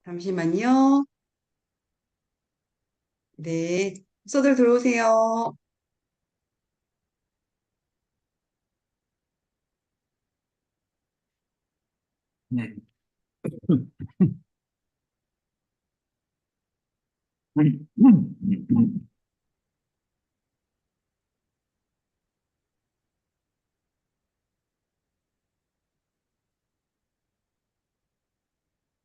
잠시만요. 네, 수서들 들어오세요. 네.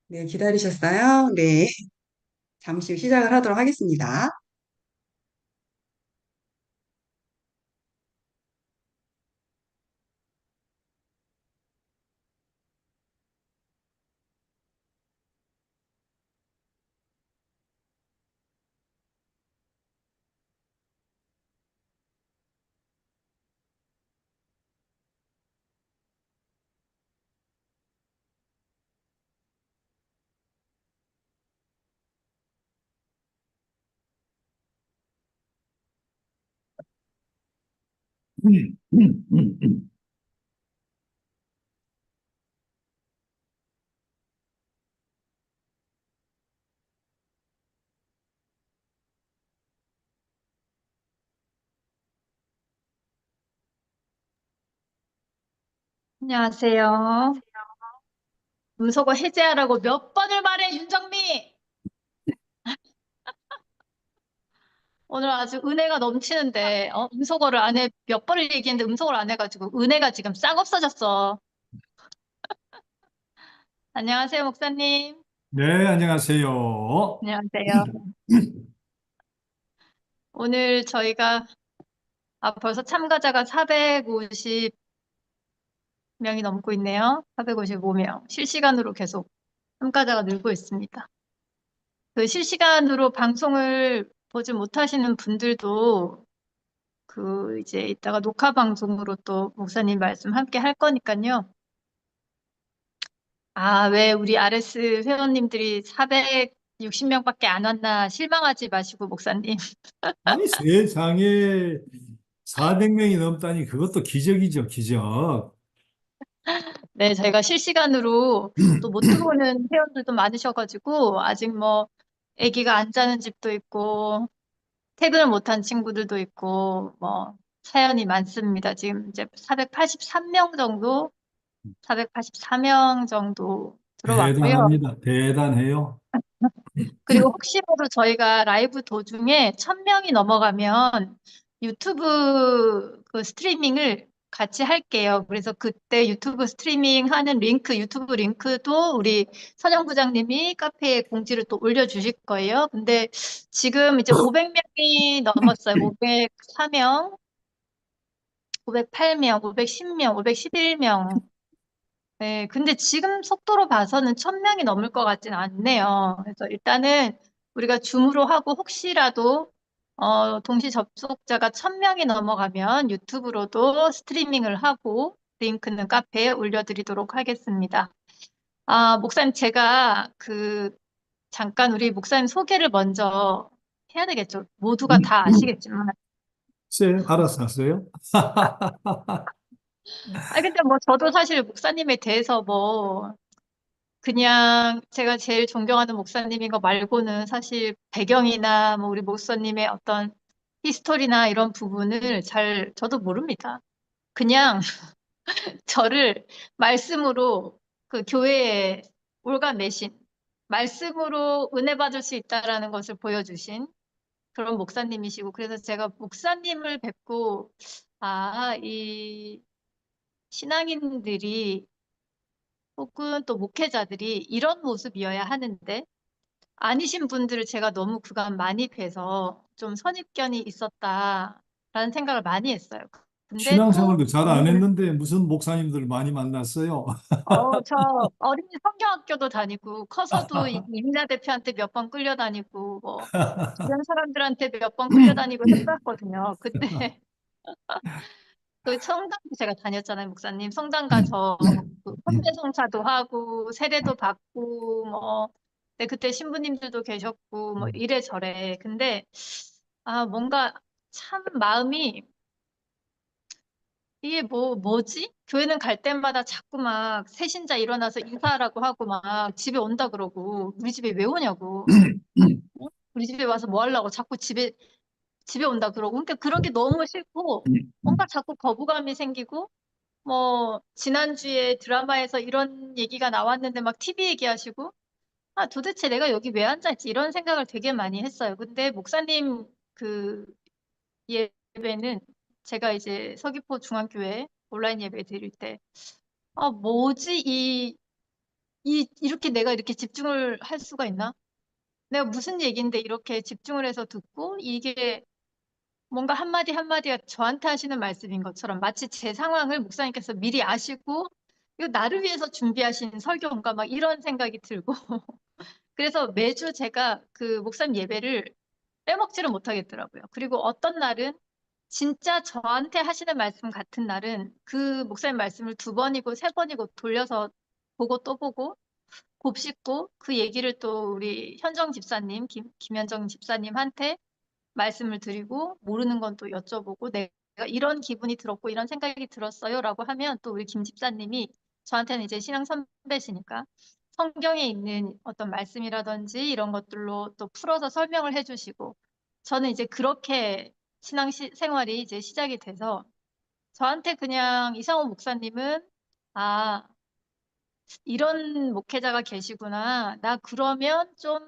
네, 기다리셨어요? 네, 잠시 후 시작을 하도록 하겠습니다. 안녕하세요. 문서고 해제하라고 몇 번을 말해, 윤정미! 오늘 아주 은혜가 넘치는데, 음소거를 안 해, 몇 번을 얘기했는데 음소거를 안 해가지고 은혜가 지금 싹 없어졌어. 안녕하세요, 목사님. 네, 안녕하세요. 안녕하세요. 오늘 저희가, 벌써 참가자가 450명이 넘고 있네요. 455명. 실시간으로 계속 참가자가 늘고 있습니다. 그 실시간으로 방송을 보지 못하시는 분들도 이제 이따가 녹화 방송으로 또 목사님 말씀 함께 할 거니까요. 왜 우리 RS 회원님들이 460명밖에 안 왔나 실망하지 마시고, 목사님. 아니, 세상에 400명이 넘다니 그것도 기적이죠, 기적. 네, 저희가 실시간으로 또 못 들어오는 회원들도 많으셔가지고, 아직 뭐, 아기가 안 자는 집도 있고, 퇴근을 못한 친구들도 있고, 뭐, 사연이 많습니다. 지금 이제 483명 정도, 484명 정도 들어왔고요. 대단합니다. 대단해요. 그리고 혹시라도 저희가 라이브 도중에 1000명이 넘어가면 유튜브 그 스트리밍을 같이 할게요. 그래서 그때 유튜브 스트리밍 하는 링크, 유튜브 링크도 우리 선영 부장님이 카페에 공지를 또 올려주실 거예요. 근데 지금 이제 500명이 넘었어요. 504명, 508명, 510명, 511명. 네, 근데 지금 속도로 봐서는 1000명이 넘을 것 같진 않네요. 그래서 일단은 우리가 줌으로 하고 혹시라도 동시 접속자가 1000명이 넘어가면 유튜브로도 스트리밍을 하고 링크는 카페에 올려드리도록 하겠습니다. 목사님 제가 잠깐 우리 목사님 소개를 먼저 해야 되겠죠. 모두가 다 아시겠지만. 쎄, 알아서 하세요. 근데 뭐 저도 사실 목사님에 대해서 뭐 그냥 제가 제일 존경하는 목사님인 거 말고는 사실 배경이나 뭐 우리 목사님의 어떤 히스토리나 이런 부분을 저도 모릅니다. 그냥 저를 말씀으로 그 교회에 올가매신, 말씀으로 은혜 받을 수 있다라는 것을 보여주신 그런 목사님이시고, 그래서 제가 목사님을 뵙고, 이 신앙인들이 혹은 또 목회자들이 이런 모습이어야 하는데, 아니신 분들을 제가 너무 그간 많이 뵈서 좀 선입견이 있었다라는 생각을 많이 했어요. 근데 또 신앙생활도 잘 안 오늘 했는데 무슨 목사님들 많이 만났어요. 저 어린이 성경학교도 다니고 커서도 이민아 대표한테 몇 번 끌려다니고 뭐 주변 사람들한테 몇 번 끌려다니고 했었거든요. 그때 그 성당도 제가 다녔잖아요, 목사님. 성당 가서 그 헌재 송사도 하고 세례도 받고 뭐 그때 신부님들도 계셨고 뭐 이래저래. 근데 뭔가 참 마음이 이게 뭐지? 교회는 갈 때마다 자꾸 막 새신자 일어나서 인사하라고 하고 막 집에 온다 그러고 우리 집에 왜 오냐고. 어? 우리 집에 와서 뭐 하려고 자꾸 집에 온다 그러고. 그러니까 그런 게 너무 싫고 뭔가 자꾸 거부감이 생기고 뭐 지난주에 드라마에서 이런 얘기가 나왔는데 막 TV 얘기하시고 아 도대체 내가 여기 왜 앉아 있지? 이런 생각을 되게 많이 했어요. 근데 목사님 그 예배는 제가 이제 서귀포 중앙교회 온라인 예배 드릴 때, 아, 뭐지? 이렇게 내가 이렇게 집중을 할 수가 있나? 내가 무슨 얘기인데 이렇게 집중을 해서 듣고 이게 뭔가 한마디 한마디가 저한테 하시는 말씀인 것처럼 마치 제 상황을 목사님께서 미리 아시고 이거 나를 위해서 준비하신 설교인가 막 이런 생각이 들고 그래서 매주 제가 그 목사님 예배를 빼먹지를 못하겠더라고요. 그리고 어떤 날은 진짜 저한테 하시는 말씀 같은 날은 그 목사님 말씀을 두 번이고 세 번이고 돌려서 보고 또 보고 곱씹고 그 얘기를 또 우리 현정 집사님, 김현정 집사님한테 말씀을 드리고 모르는 건 또 여쭤보고 내가 이런 기분이 들었고 이런 생각이 들었어요라고 하면 또 우리 김 집사님이 저한테는 이제 신앙 선배시니까 성경에 있는 어떤 말씀이라든지 이런 것들로 또 풀어서 설명을 해주시고 저는 이제 그렇게 신앙 생활이 이제 시작이 돼서 저한테 그냥 이상호 목사님은 아, 이런 목회자가 계시구나. 나 그러면 좀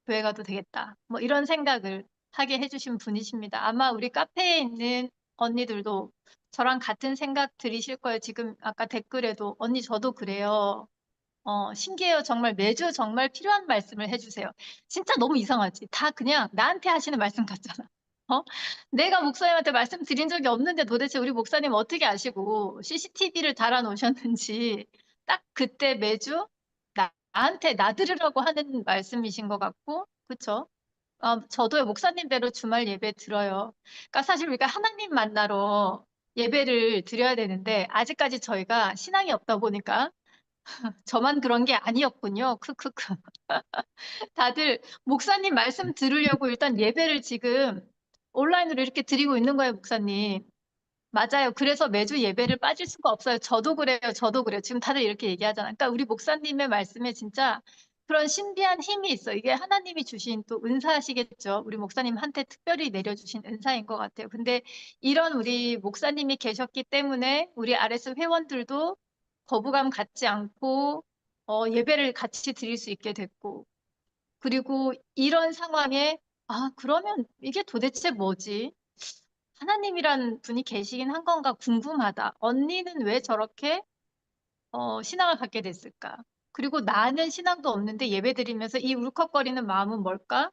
교회 가도 되겠다. 뭐 이런 생각을 하게 해주신 분이십니다. 아마 우리 카페에 있는 언니들도 저랑 같은 생각 들이실 거예요. 지금 아까 댓글에도 언니 저도 그래요. 신기해요. 정말 매주 정말 필요한 말씀을 해주세요. 진짜 너무 이상하지. 다 그냥 나한테 하시는 말씀 같잖아. 어? 내가 목사님한테 말씀드린 적이 없는데 도대체 우리 목사님 어떻게 아시고 CCTV를 달아 놓으셨는지 딱 그때 매주 나한테 나들으라고 하는 말씀이신 것 같고, 그쵸? 저도 목사님대로 주말 예배 들어요. 그러니까 사실 우리가 하나님 만나러 예배를 드려야 되는데 아직까지 저희가 신앙이 없다 보니까 저만 그런 게 아니었군요. 크크크. 다들 목사님 말씀 들으려고 일단 예배를 지금 온라인으로 이렇게 드리고 있는 거예요, 목사님. 맞아요. 그래서 매주 예배를 빠질 수가 없어요. 저도 그래요. 저도 그래요. 지금 다들 이렇게 얘기하잖아요. 그러니까 우리 목사님의 말씀에 진짜 그런 신비한 힘이 있어요. 이게 하나님이 주신 또 은사시겠죠. 우리 목사님한테 특별히 내려주신 은사인 것 같아요. 근데 이런 우리 목사님이 계셨기 때문에 우리 RS 회원들도 거부감 갖지 않고 예배를 같이 드릴 수 있게 됐고 그리고 이런 상황에 아, 그러면 이게 도대체 뭐지? 하나님이란 분이 계시긴 한 건가 궁금하다. 언니는 왜 저렇게 신앙을 갖게 됐을까? 그리고 나는 신앙도 없는데 예배드리면서 이 울컥거리는 마음은 뭘까?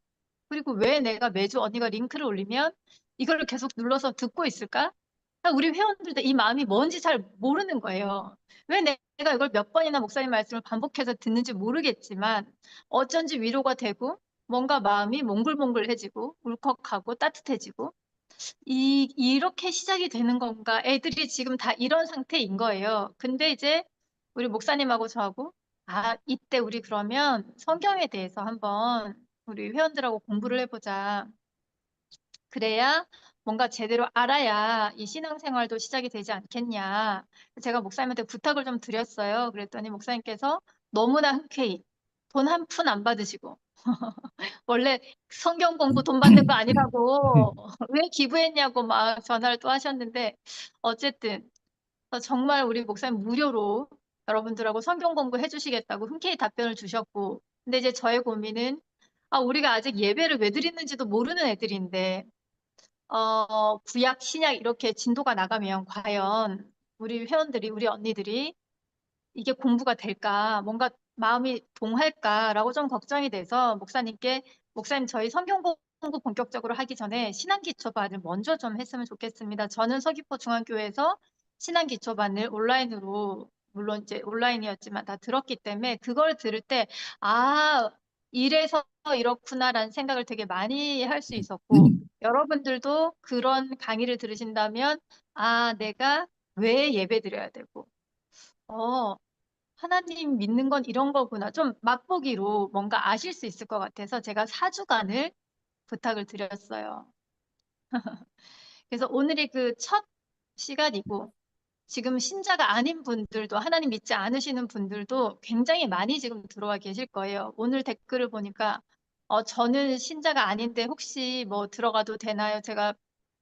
그리고 왜 내가 매주 언니가 링크를 올리면 이걸 계속 눌러서 듣고 있을까? 아, 우리 회원들도 이 마음이 뭔지 잘 모르는 거예요. 왜 내가 이걸 몇 번이나 목사님 말씀을 반복해서 듣는지 모르겠지만 어쩐지 위로가 되고 뭔가 마음이 몽글몽글해지고 울컥하고 따뜻해지고 이렇게 시작이 되는 건가? 애들이 지금 다 이런 상태인 거예요. 근데 이제 우리 목사님하고 저하고, 아, 이때 우리 그러면 성경에 대해서 한번 우리 회원들하고 공부를 해보자. 그래야 뭔가 제대로 알아야 이 신앙생활도 시작이 되지 않겠냐. 제가 목사님한테 부탁을 좀 드렸어요. 그랬더니 목사님께서 너무나 흔쾌히 돈 한 푼 안 받으시고 원래 성경 공부 돈 받는 거 아니라고 왜 기부했냐고 막 전화를 또 하셨는데 어쨌든 정말 우리 목사님 무료로 여러분들하고 성경 공부 해주시겠다고 흔쾌히 답변을 주셨고 근데 이제 저의 고민은 아 우리가 아직 예배를 왜 드리는지도 모르는 애들인데 구약 신약 이렇게 진도가 나가면 과연 우리 회원들이 우리 언니들이 이게 공부가 될까, 뭔가 마음이 동할까라고 좀 걱정이 돼서 목사님께 목사님 저희 성경 공부 본격적으로 하기 전에 신앙 기초반을 먼저 좀 했으면 좋겠습니다. 저는 서귀포 중앙교회에서 신앙 기초반을 온라인으로 물론 이제 온라인이었지만 다 들었기 때문에 그걸 들을 때 아, 이래서 이렇구나라는 생각을 되게 많이 할 수 있었고 여러분들도 그런 강의를 들으신다면 아, 내가 왜 예배 드려야 되고 어, 하나님 믿는 건 이런 거구나. 좀 맛보기로 뭔가 아실 수 있을 것 같아서 제가 4주간을 부탁을 드렸어요. 그래서 오늘이 그 첫 시간이고, 지금 신자가 아닌 분들도, 하나님 믿지 않으시는 분들도 굉장히 많이 지금 들어와 계실 거예요. 오늘 댓글을 보니까, 저는 신자가 아닌데 혹시 뭐 들어가도 되나요? 제가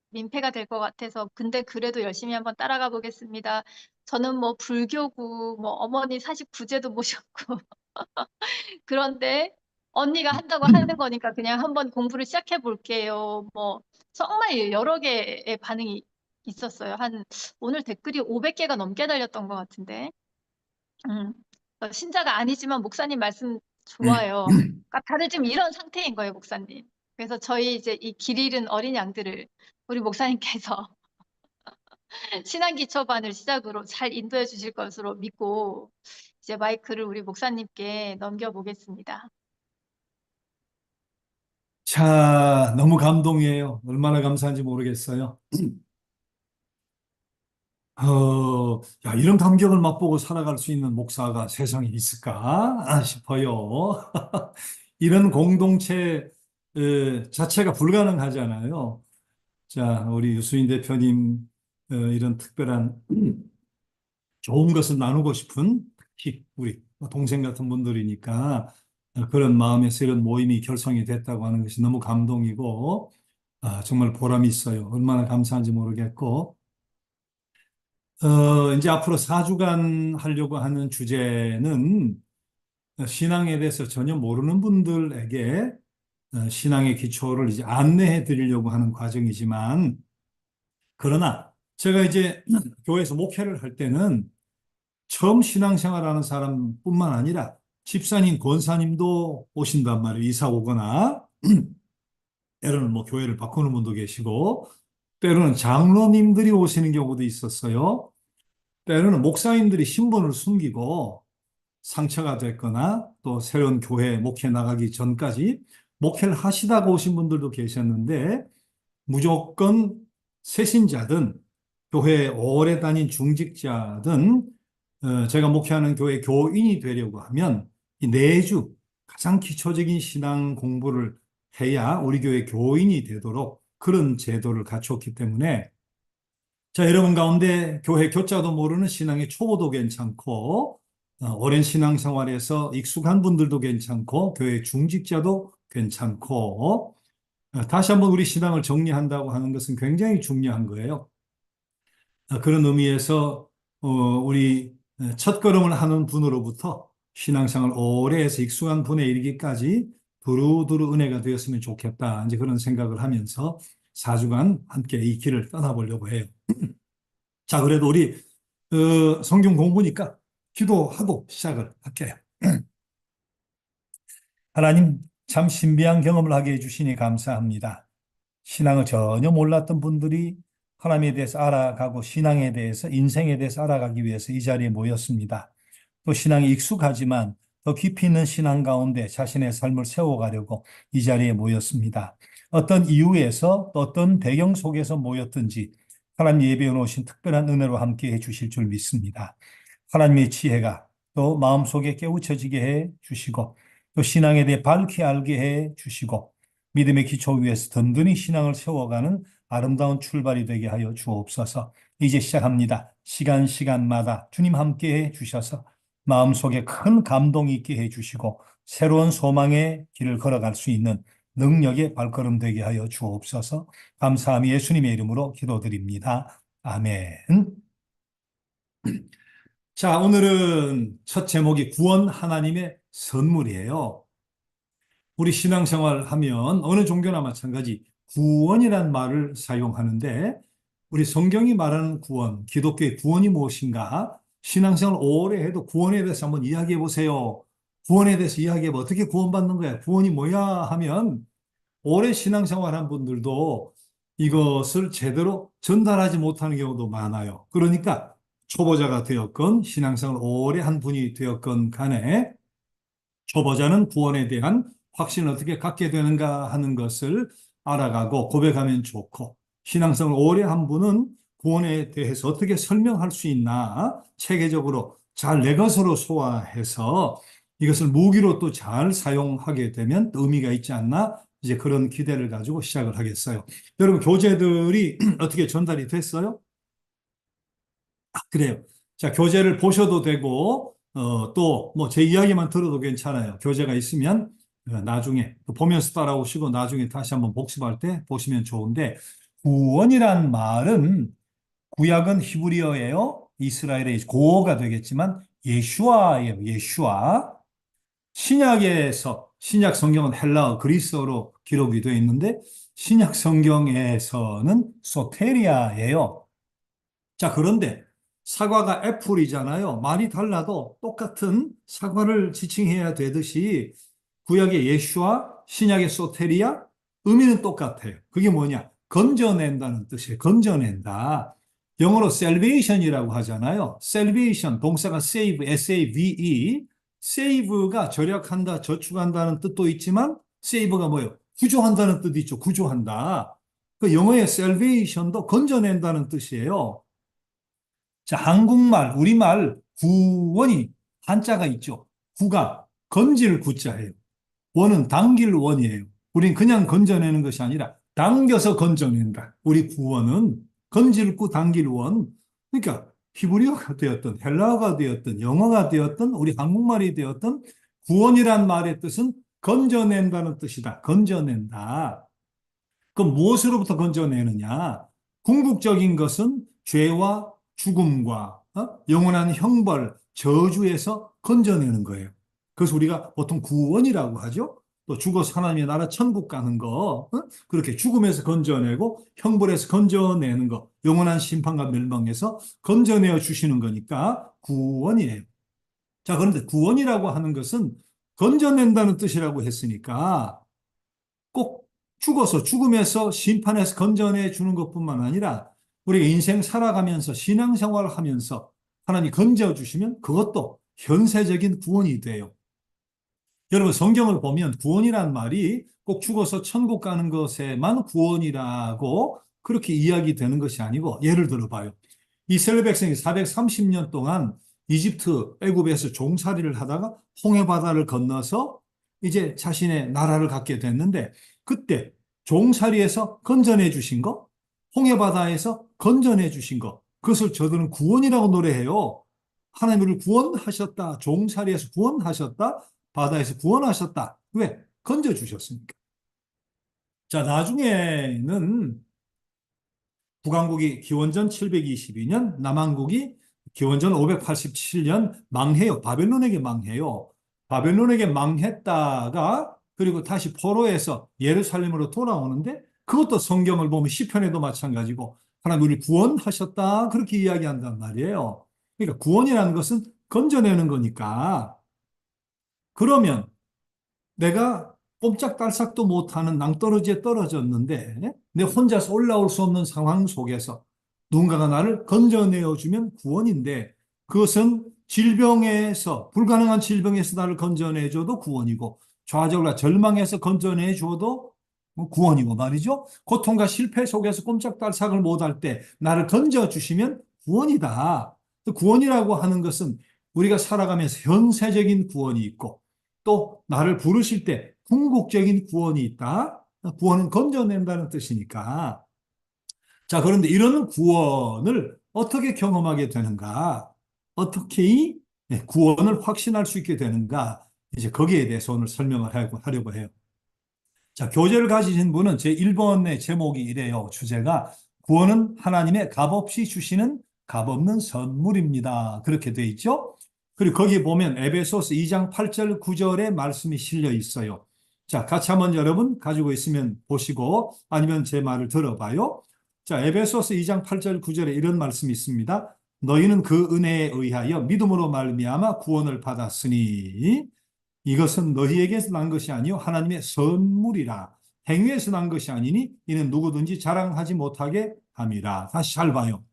민폐가 될 것 같아서, 근데 그래도 열심히 한번 따라가 보겠습니다. 저는 뭐 불교고, 뭐 어머니 49제도 모셨고, 그런데 언니가 한다고 하는 거니까 그냥 한번 공부를 시작해 볼게요. 뭐 정말 여러 개의 반응이 있었어요. 오늘 댓글이 500개가 넘게 달렸던 것 같은데. 음, 신자가 아니지만 목사님 말씀 좋아요. 그러니까 다들 지금 이런 상태인 거예요, 목사님. 그래서 저희 이제 이 길 잃은 어린 양들을 우리 목사님께서 신앙 기초반을 시작으로 잘 인도해 주실 것으로 믿고 이제 마이크를 우리 목사님께 넘겨보겠습니다. 자, 너무 감동이에요. 얼마나 감사한지 모르겠어요. 야, 이런 감격을 맛보고 살아갈 수 있는 목사가 세상에 있을까 싶어요. 이런 공동체 자체가 불가능하잖아요. 자, 우리 유수인 대표님, 이런 특별한 좋은 것을 나누고 싶은 특히 우리 동생 같은 분들이니까 그런 마음에서 이런 모임이 결성이 됐다고 하는 것이 너무 감동이고 정말 보람이 있어요. 얼마나 감사한지 모르겠고 이제 앞으로 4주간 하려고 하는 주제는 신앙에 대해서 전혀 모르는 분들에게 신앙의 기초를 이제 안내해 드리려고 하는 과정이지만 그러나 제가 이제 교회에서 목회를 할 때는 처음 신앙생활하는 사람뿐만 아니라 집사님, 권사님도 오신단 말이에요. 이사 오거나 때로는 뭐 교회를 바꾸는 분도 계시고 때로는 장로님들이 오시는 경우도 있었어요. 때로는 목사님들이 신분을 숨기고 상처가 됐거나 또 새로운 교회 목회 나가기 전까지 목회를 하시다가 오신 분들도 계셨는데 무조건 새신자든 교회에 오래 다닌 중직자든 제가 목회하는 교회 교인이 되려고 하면 이 4주 가장 기초적인 신앙 공부를 해야 우리 교회 교인이 되도록 그런 제도를 갖췄기 때문에 자, 여러분 가운데 교회 교자도 모르는 신앙의 초보도 괜찮고 오랜 신앙생활에서 익숙한 분들도 괜찮고 교회 중직자도 괜찮고 다시 한번 우리 신앙을 정리한다고 하는 것은 굉장히 중요한 거예요. 그런 의미에서 우리 첫걸음을 하는 분으로부터 신앙생활 오래 해서 익숙한 분에 이르기까지 두루두루 은혜가 되었으면 좋겠다. 이제 그런 생각을 하면서 4주간 함께 이 길을 떠나보려고 해요. 자, 그래도 우리 성경 공부니까 기도하고 시작을 할게요. 하나님, 참 신비한 경험을 하게 해주시니 감사합니다. 신앙을 전혀 몰랐던 분들이 하나님에 대해서 알아가고 신앙에 대해서, 인생에 대해서 알아가기 위해서 이 자리에 모였습니다. 또 신앙이 익숙하지만 더 깊이 있는 신앙 가운데 자신의 삶을 세워가려고 이 자리에 모였습니다. 어떤 이유에서 또 어떤 배경 속에서 모였든지 하나님 예배해 놓으신 특별한 은혜로 함께 해 주실 줄 믿습니다. 하나님의 지혜가 또 마음속에 깨우쳐지게 해 주시고 또 신앙에 대해 밝히 알게 해 주시고 믿음의 기초 위에서 든든히 신앙을 세워가는 아름다운 출발이 되게 하여 주옵소서. 이제 시작합니다. 시간마다 주님 함께 해 주셔서 마음속에 큰 감동이 있게 해 주시고 새로운 소망의 길을 걸어갈 수 있는 능력의 발걸음 되게 하여 주옵소서. 감사함이 예수님의 이름으로 기도드립니다. 아멘. 자, 오늘은 첫 제목이 구원 하나님의 선물이에요. 우리 신앙생활 하면 어느 종교나 마찬가지 구원이란 말을 사용하는데 우리 성경이 말하는 구원, 기독교의 구원이 무엇인가? 신앙생활 오래 해도 구원에 대해서 한번 이야기해 보세요. 구원에 대해서 이야기해봐. 어떻게 구원받는 거야? 구원이 뭐야? 하면 오래 신앙생활한 분들도 이것을 제대로 전달하지 못하는 경우도 많아요. 그러니까 초보자가 되었건 신앙생활 오래 한 분이 되었건 간에 초보자는 구원에 대한 확신을 어떻게 갖게 되는가 하는 것을 알아가고 고백하면 좋고 신앙생활 오래 한 분은 구원에 대해서 어떻게 설명할 수 있나 체계적으로 잘 내 것으로 소화해서 이것을 무기로 또 잘 사용하게 되면 의미가 있지 않나 이제 그런 기대를 가지고 시작을 하겠어요. 여러분 교재들이 어떻게 전달이 됐어요? 그래요. 자, 교재를 보셔도 되고, 또, 뭐, 제 이야기만 들어도 괜찮아요. 교재가 있으면, 나중에, 또 보면서 따라오시고, 나중에 다시 한번 복습할 때 보시면 좋은데, 구원이란 말은, 구약은 히브리어예요. 이스라엘의 고어가 되겠지만, 예슈아예요. 예슈아. 신약 성경은 헬라어, 그리스어로 기록이 되어 있는데, 신약 성경에서는 소테리아예요. 자, 그런데 사과가 애플이잖아요. 말이 달라도 똑같은 사과를 지칭해야 되듯이 구약의 예슈와 신약의 소테리아 의미는 똑같아요. 그게 뭐냐? 건져낸다는 뜻이에요. 건져낸다. 영어로 salvation이라고 하잖아요. salvation 동사가 save, S-A-V-E. save가 절약한다, 저축한다는 뜻도 있지만 save가 뭐예요? 구조한다는 뜻이 있죠. 구조한다. 그 영어의 salvation도 건져낸다는 뜻이에요. 자, 한국말, 우리말 구원이 한자가 있죠. 구가 건질 구자예요. 원은 당길 원이에요. 우린 그냥 건져내는 것이 아니라 당겨서 건져낸다. 우리 구원은 건질 구 당길 원. 그러니까 히브리어가 되었든 헬라어가 되었든 영어가 되었든 우리 한국말이 되었든 구원이란 말의 뜻은 건져낸다는 뜻이다. 건져낸다. 그럼 무엇으로부터 건져내느냐? 궁극적인 것은 죄와 죽음과 영원한 형벌, 저주에서 건져내는 거예요. 그래서 우리가 보통 구원이라고 하죠. 또 죽어서 하나님의 나라 천국 가는 거, 그렇게 죽음에서 건져내고 형벌에서 건져내는 거, 영원한 심판과 멸망에서 건져내어 주시는 거니까 구원이에요. 자, 그런데 구원이라고 하는 것은 건져낸다는 뜻이라고 했으니까 꼭 죽어서 죽음에서 심판에서 건져내 주는 것뿐만 아니라 우리가 인생 살아가면서 신앙생활을 하면서 하나님이 건져 주시면 그것도 현세적인 구원이 돼요. 여러분 성경을 보면 구원이란 말이 꼭 죽어서 천국 가는 것에만 구원이라고 그렇게 이야기되는 것이 아니고 예를 들어봐요. 이스라엘 백성이 430년 동안 이집트 애굽에서 종살이를 하다가 홍해바다를 건너서 이제 자신의 나라를 갖게 됐는데 그때 종살이에서 건져내 주신 거, 홍해바다에서 건져내 주신 거, 그것을 저들은 구원이라고 노래해요. 하나님 우리를 구원하셨다. 종살이에서 구원하셨다. 바다에서 구원하셨다. 왜? 건져주셨으니까. 자, 나중에는 북왕국이 기원전 722년, 남왕국이 기원전 587년 망해요. 바벨론에게 망해요. 바벨론에게 망했다가 그리고 다시 포로에서 예루살렘으로 돌아오는데 그것도 성경을 보면 시편에도 마찬가지고 하나님 우리를 구원하셨다 그렇게 이야기한단 말이에요. 그러니까 구원이라는 것은 건져내는 거니까 그러면 내가 꼼짝달싹도 못하는 낭떠러지에 떨어졌는데 내 혼자서 올라올 수 없는 상황 속에서 누군가가 나를 건져내어주면 구원인데 그것은 질병에서 불가능한 질병에서 나를 건져내줘도 구원이고 좌절과 절망에서 건져내줘도 구원이고 말이죠. 고통과 실패 속에서 꼼짝달싹을 못할 때 나를 건져주시면 구원이다. 구원이라고 하는 것은 우리가 살아가면서 현세적인 구원이 있고 또 나를 부르실 때 궁극적인 구원이 있다. 구원은 건져낸다는 뜻이니까. 자, 그런데 이런 구원을 어떻게 경험하게 되는가? 어떻게 이 구원을 확신할 수 있게 되는가? 이제 거기에 대해서 오늘 설명을 하려고 해요. 자, 교재를 가지신 분은 제 1번의 제목이 이래요. 주제가 구원은 하나님의 값없이 주시는 값없는 선물입니다. 그렇게 돼 있죠? 그리고 거기 보면 에베소서 2장 8절 9절의 말씀이 실려 있어요. 자, 같이 한번 여러분 가지고 있으면 보시고 아니면 제 말을 들어봐요. 자, 에베소서 2장 8절 9절에 이런 말씀이 있습니다. 너희는 그 은혜에 의하여 믿음으로 말미암아 구원을 받았으니 이것은 너희에게서 난 것이 아니요 하나님의 선물이라. 행위에서 난 것이 아니니 이는 누구든지 자랑하지 못하게 함이라. 다시 잘 봐요.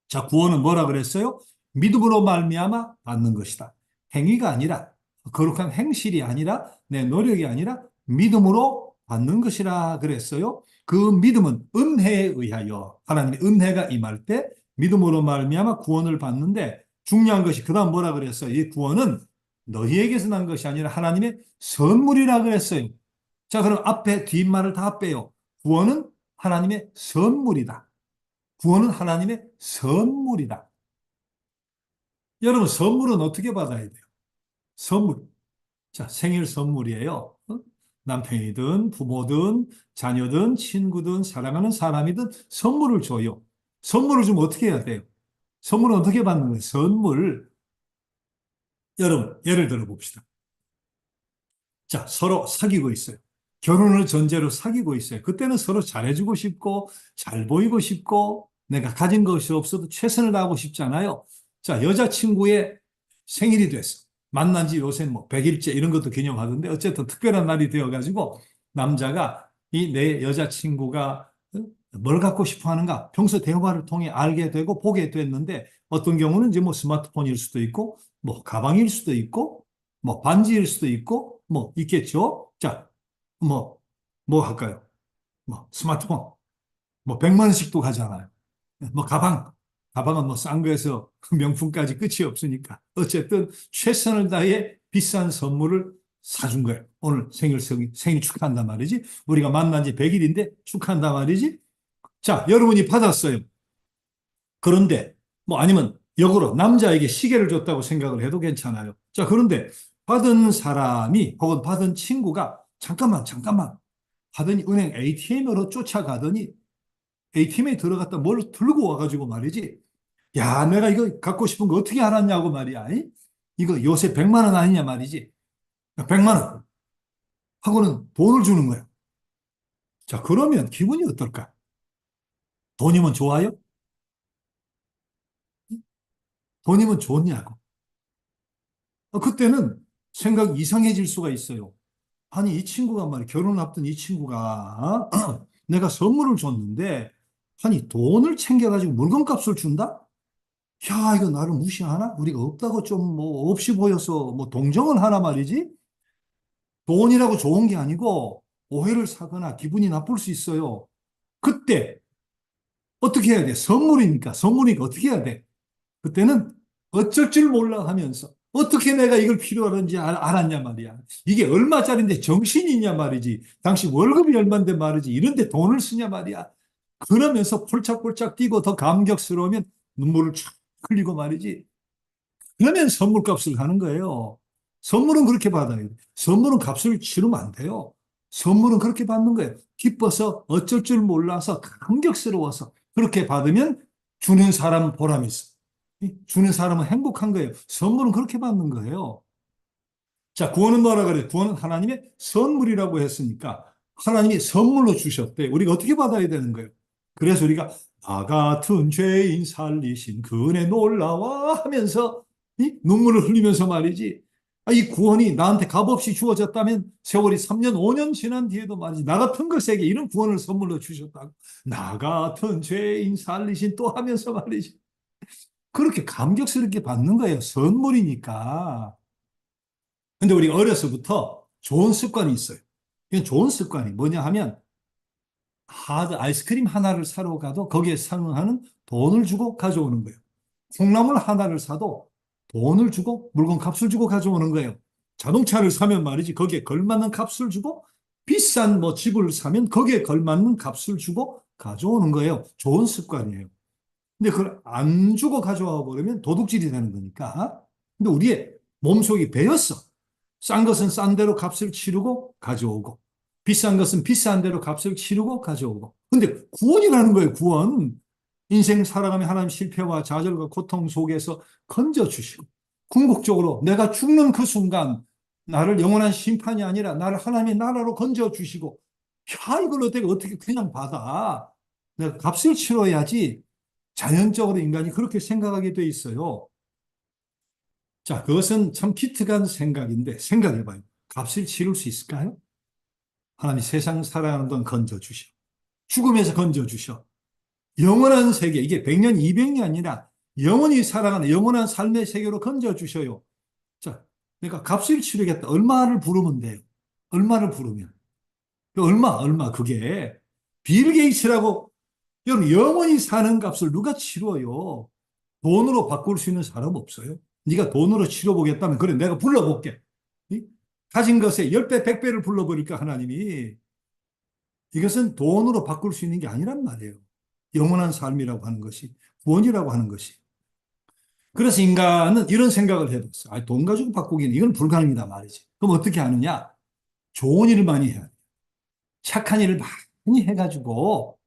자, 구원은 뭐라 그랬어요? 믿음으로 말미암아 받는 것이다. 행위가 아니라 거룩한 행실이 아니라 내 노력이 아니라 믿음으로 받는 것이라 그랬어요. 그 믿음은 은혜에 의하여 하나님의 은혜가 임할 때 믿음으로 말미암아 구원을 받는데 중요한 것이 그다음 뭐라 그랬어요? 이 구원은 너희에게서 난 것이 아니라 하나님의 선물이라 그랬어요. 자, 그럼 앞에 뒷말을 다 빼요. 구원은 하나님의 선물이다. 구원은 하나님의 선물이다. 여러분, 선물은 어떻게 받아야 돼요? 선물. 자, 생일 선물이에요. 남편이든 부모든 자녀든 친구든 사랑하는 사람이든 선물을 줘요. 선물을 주면 어떻게 해야 돼요? 선물은 어떻게 받는 거예요? 선물. 여러분, 예를 들어 봅시다. 자, 서로 사귀고 있어요. 결혼을 전제로 사귀고 있어요. 그때는 서로 잘해주고 싶고, 잘 보이고 싶고, 내가 가진 것이 없어도 최선을 다하고 싶잖아요. 자, 여자친구의 생일이 됐어. 만난 지 요새 뭐 100일째 이런 것도 기념하던데, 어쨌든 특별한 날이 되어가지고, 남자가 이 내 여자친구가 뭘 갖고 싶어 하는가, 평소 대화를 통해 알게 되고 보게 됐는데, 어떤 경우는 이제 뭐 스마트폰일 수도 있고, 뭐 가방일 수도 있고, 뭐 반지일 수도 있고, 뭐 있겠죠. 자, 뭐, 뭐 할까요? 뭐 스마트폰, 뭐 100만 원씩도 가잖아요. 뭐 가방은 뭐 싼 거에서 명품까지 끝이 없으니까. 어쨌든 최선을 다해 비싼 선물을 사준 거예요. 오늘 생일 축하한단 말이지. 우리가 만난 지 100일인데 축하한단 말이지. 자, 여러분이 받았어요. 그런데 뭐 아니면 역으로 남자에게 시계를 줬다고 생각을 해도 괜찮아요. 자, 그런데 받은 사람이 혹은 받은 친구가 잠깐만 하더니 은행 ATM으로 쫓아가더니 ATM에 들어갔다 뭘 들고 와가지고 말이지. 야, 내가 이거 갖고 싶은 거 어떻게 알았냐고 말이야. 이거 요새 100만 원 아니냐 말이지. 100만 원 하고는 돈을 주는 거야. 자, 그러면 기분이 어떨까? 돈이면 좋아요? 돈이면 좋냐고. 그때는 생각이 이상해질 수가 있어요. 아니, 이 친구가 말이야, 결혼 앞둔 이 친구가 내가 선물을 줬는데, 아니, 돈을 챙겨가지고 물건값을 준다? 야, 이거 나를 무시하나? 우리가 없다고 좀 뭐 없이 보여서 뭐 동정을 하나 말이지? 돈이라고 좋은 게 아니고 오해를 사거나 기분이 나쁠 수 있어요. 그때 어떻게 해야 돼? 선물이니까 어떻게 해야 돼? 그때는 어쩔 줄 몰라 하면서 어떻게 내가 이걸 필요하는지 알았냐 말이야. 이게 얼마짜리인데 정신이 있냐 말이지. 당신 월급이 얼마인데 말이지. 이런데 돈을 쓰냐 말이야. 그러면서 폴짝폴짝 뛰고 더 감격스러우면 눈물을 쫙 흘리고 말이지. 그러면 선물값을 하는 거예요. 선물은 그렇게 받아야 돼. 선물은 값을 치르면 안 돼요. 선물은 그렇게 받는 거예요. 기뻐서 어쩔 줄 몰라서 감격스러워서 그렇게 받으면 주는 사람은 보람 있어. 주는 사람은 행복한 거예요. 선물은 그렇게 받는 거예요. 자, 구원은 뭐라 그래요? 구원은 하나님의 선물이라고 했으니까 하나님이 선물로 주셨대. 우리가 어떻게 받아야 되는 거예요? 그래서 우리가 나 같은 죄인 살리신 그 은혜 놀라워 하면서 이 눈물을 흘리면서 말이지. 이 구원이 나한테 값없이 주어졌다면 세월이 3년, 5년 지난 뒤에도 말이지. 나 같은 것에게 이런 구원을 선물로 주셨다고. 나 같은 죄인 살리신 또 하면서 말이지. 그렇게 감격스럽게 받는 거예요. 선물이니까. 근데 우리 어려서부터 좋은 습관이 있어요. 이건 좋은 습관이 뭐냐 하면 하드 아이스크림 하나를 사러 가도 거기에 상응하는 돈을 주고 가져오는 거예요. 콩나물 하나를 사도 돈을 주고 물건 값을 주고 가져오는 거예요. 자동차를 사면 말이지 거기에 걸맞는 값을 주고 비싼 뭐 집을 사면 거기에 걸맞는 값을 주고 가져오는 거예요. 좋은 습관이에요. 근데 그걸 안 주고 가져와 버리면 도둑질이 되는 거니까. 근데 우리의 몸속이 배였어. 싼 것은 싼 대로 값을 치르고 가져오고, 비싼 것은 비싼 대로 값을 치르고 가져오고. 근데 구원이라는 거예요, 구원. 인생 살아가며 하나님 실패와 좌절과 고통 속에서 건져주시고, 궁극적으로 내가 죽는 그 순간, 나를 영원한 심판이 아니라 나를 하나님의 나라로 건져주시고, 야, 이걸 어떻게 그냥 받아. 내가 값을 치러야지. 자연적으로 인간이 그렇게 생각하게 돼 있어요. 자, 그것은 참 기특한 생각인데 생각해봐요. 값을 치를 수 있을까요? 하나님 세상 살아가는 동안 건져주셔. 죽음에서 건져주셔. 영원한 세계, 이게 100년, 200년이 아니라 영원히 살아가는 영원한 삶의 세계로 건져주셔요. 자, 내가 값을 치르겠다. 얼마를 부르면 돼요? 얼마를 부르면? 얼마, 그게. 빌 게이츠라고, 여러분, 영원히 사는 값을 누가 치러요? 돈으로 바꿀 수 있는 사람 없어요. 네가 돈으로 치러보겠다면 그래 내가 불러볼게. 이? 가진 것에 10배, 100배를 불러버릴까 하나님이. 이것은 돈으로 바꿀 수 있는 게 아니란 말이에요. 영원한 삶이라고 하는 것이, 구원이라고 하는 것이. 그래서 인간은 이런 생각을 해봤어. 아, 돈 가지고 바꾸기는 이건 불가능이다 말이지. 그럼 어떻게 하느냐? 좋은 일을 많이 해야 돼. 착한 일을 많이 해가지고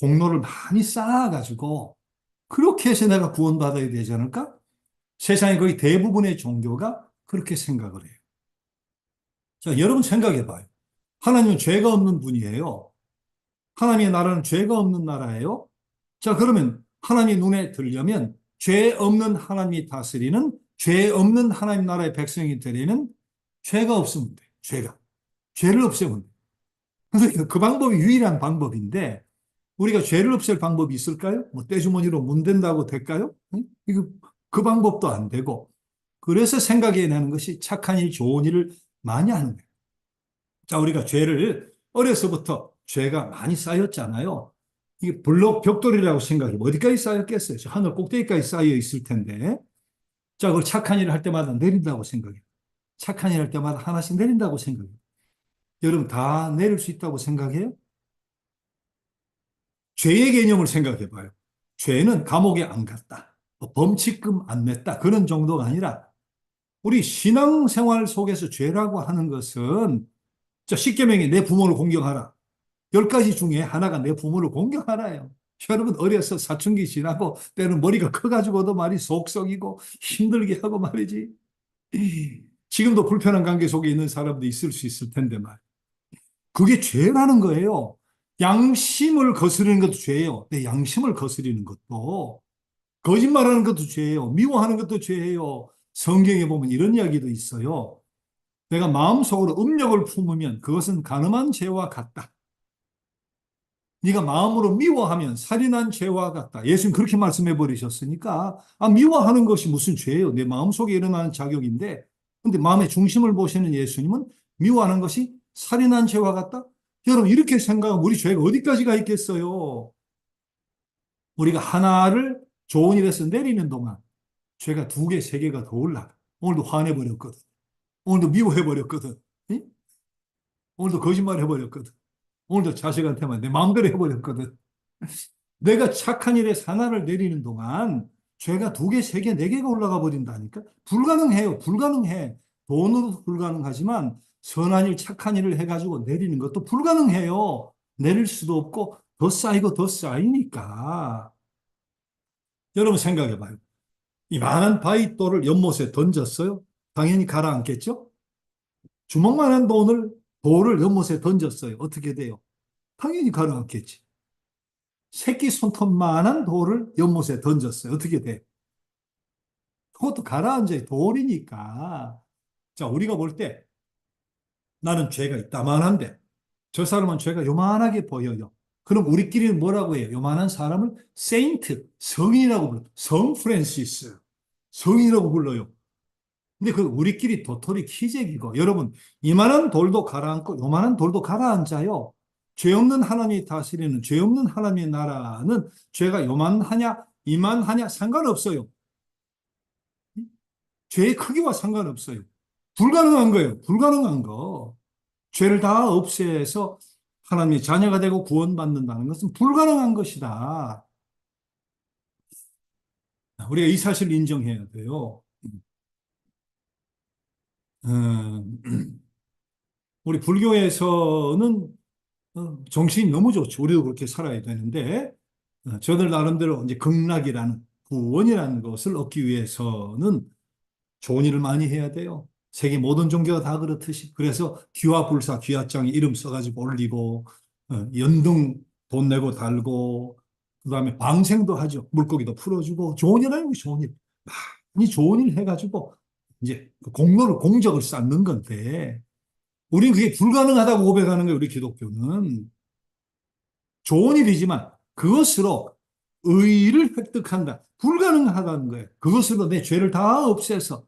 공로를 많이 쌓아가지고 그렇게 해서 내가 구원받아야 되지 않을까? 세상의 거의 대부분의 종교가 그렇게 생각을 해요. 자, 여러분 생각해 봐요. 하나님은 죄가 없는 분이에요. 하나님의 나라는 죄가 없는 나라예요. 자, 그러면 하나님의 눈에 들려면 죄 없는 하나님이 다스리는 죄 없는 하나님 나라의 백성이 되려면 죄가 없으면 돼. 죄가. 죄를 없애면 돼. 그래서 그 방법이 유일한 방법인데 우리가 죄를 없앨 방법이 있을까요? 뭐 떼주머니로 문댄다고 될까요? 응? 이거 그 방법도 안 되고 그래서 생각해내는 것이 착한 일, 좋은 일을 많이 하는 거예요. 자, 우리가 죄를 어려서부터 죄가 많이 쌓였잖아요. 이게 블록 벽돌이라고 생각해. 어디까지 쌓였겠어요? 저 하늘 꼭대기까지 쌓여 있을 텐데. 자, 그걸 착한 일을 할 때마다 내린다고 생각해요. 착한 일 할 때마다 하나씩 내린다고 생각해요. 여러분 다 내릴 수 있다고 생각해요? 죄의 개념을 생각해 봐요. 죄는 감옥에 안 갔다. 뭐 범칙금 안 냈다. 그런 정도가 아니라 우리 신앙생활 속에서 죄라고 하는 것은 자, 십계명에 내 부모를 공경하라. 10가지 중에 하나가 내 부모를 공경하라요. 여러분 어려서 사춘기 지나고 때는 머리가 커가지고도 말이 속썩이고 힘들게 하고 말이지. 지금도 불편한 관계 속에 있는 사람도 있을 수 있을 텐데 말. 그게 죄라는 거예요. 양심을 거스르는 것도 죄예요. 내 양심을 거스르는 것도. 거짓말하는 것도 죄예요. 미워하는 것도 죄예요. 성경에 보면 이런 이야기도 있어요. 내가 마음속으로 음욕을 품으면 그것은 간음한 죄와 같다. 네가 마음으로 미워하면 살인한 죄와 같다. 예수님 그렇게 말씀해 버리셨으니까 미워하는 것이 무슨 죄예요? 내 마음속에 일어나는 자격인데 근데 마음의 중심을 보시는 예수님은 미워하는 것이 살인한 죄와 같다? 여러분 이렇게 생각하면 우리 죄가 어디까지가 있겠어요? 우리가 하나를 좋은 일에서 내리는 동안 죄가 2개, 3개가 더 올라가. 오늘도 화내버렸거든. 오늘도 미워해버렸거든. 응? 오늘도 거짓말해버렸거든. 오늘도 자식한테만 내 마음대로 해버렸거든. 내가 착한 일에 하나를 내리는 동안 죄가 2개, 3개, 4개가 올라가 버린다니까? 불가능해요. 불가능해. 돈으로 불가능하지만 선한 일, 착한 일을 해가지고 내리는 것도 불가능해요. 내릴 수도 없고 더 쌓이고 더 쌓이니까. 여러분 생각해봐요. 이만한 바위돌을 연못에 던졌어요. 당연히 가라앉겠죠? 주먹만한 돌을 연못에 던졌어요. 어떻게 돼요? 당연히 가라앉겠지. 새끼 손톱만한 돌을 연못에 던졌어요. 어떻게 돼? 그것도 가라앉아요. 돌이니까. 자, 우리가 볼 때 나는 죄가 있다만한데 저 사람은 죄가 요만하게 보여요. 그럼 우리끼리는 뭐라고 해요? 요만한 사람을 세인트, 성인이라고 불러요. 성 프랜시스, 성인이라고 불러요. 근데 그 우리끼리 도토리 키재기고 여러분 이만한 돌도 가라앉고 요만한 돌도 가라앉아요. 죄 없는 하나님이 다스리는 죄 없는 하나님의 나라는 죄가 요만하냐 이만하냐 상관없어요. 죄의 크기와 상관없어요. 불가능한 거예요. 불가능한 거. 죄를 다 없애서 하나님의 자녀가 되고 구원받는다는 것은 불가능한 것이다. 우리가 이 사실을 인정해야 돼요. 우리 불교에서는 정신이 너무 좋죠. 우리도 그렇게 살아야 되는데 저들 나름대로 이제 극락이라는 구원이라는 것을 얻기 위해서는 좋은 일을 많이 해야 돼요. 세계 모든 종교가 다 그렇듯이. 그래서 귀화불사, 귀화장에 이름 써가지고 올리고, 연등 돈 내고 달고, 그 다음에 방생도 하죠. 물고기도 풀어주고, 좋은 일 아니고 좋은 일. 많이 좋은 일 해가지고, 이제 그 공로를, 공적을 쌓는 건데, 우리는 그게 불가능하다고 고백하는 거예요, 우리 기독교는. 좋은 일이지만 그것으로 의를 획득한다. 불가능하다는 거예요. 그것으로 내 죄를 다 없애서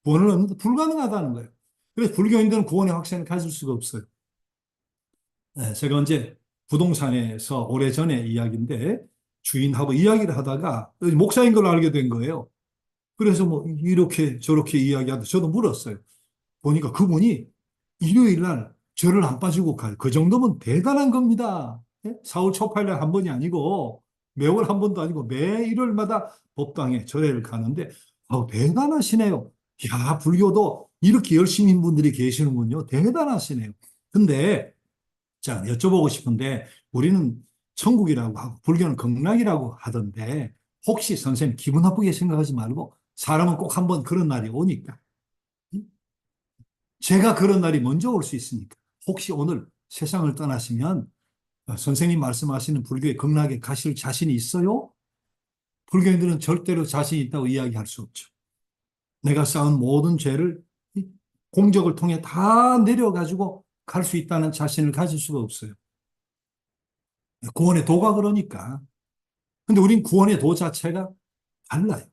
구원을 얻는 데 불가능하다는 거예요. 그래서 불교인들은 구원의 확신을 가질 수가 없어요. 네, 제가 언제 부동산에서 오래전에 이야기인데 주인하고 이야기를 하다가 목사인 걸로 알게 된 거예요. 그래서 뭐 이렇게 저렇게 이야기하다 저도 물었어요. 보니까 그분이 일요일 날 절을 안 빠지고 가요. 그 정도면 대단한 겁니다. 예? 사흘 초팔날 한 번이 아니고 매월 한 번도 아니고 매 일요일마다 법당에 절에를 가는데 대단하시네요. 야, 불교도 이렇게 열심인 분들이 계시는군요. 대단하시네요. 근데 자, 여쭤보고 싶은데 우리는 천국이라고 하고 불교는 극락이라고 하던데 혹시 선생님 기분 나쁘게 생각하지 말고 사람은 꼭 한번 그런 날이 오니까 제가 그런 날이 먼저 올 수 있으니까 혹시 오늘 세상을 떠나시면 선생님 말씀하시는 불교의 극락에 가실 자신이 있어요? 불교인들은 절대로 자신 있다고 이야기할 수 없죠. 내가 쌓은 모든 죄를 공적을 통해 다 내려가지고 갈 수 있다는 자신을 가질 수가 없어요. 구원의 도가 그러니까. 근데 우린 구원의 도 자체가 달라요.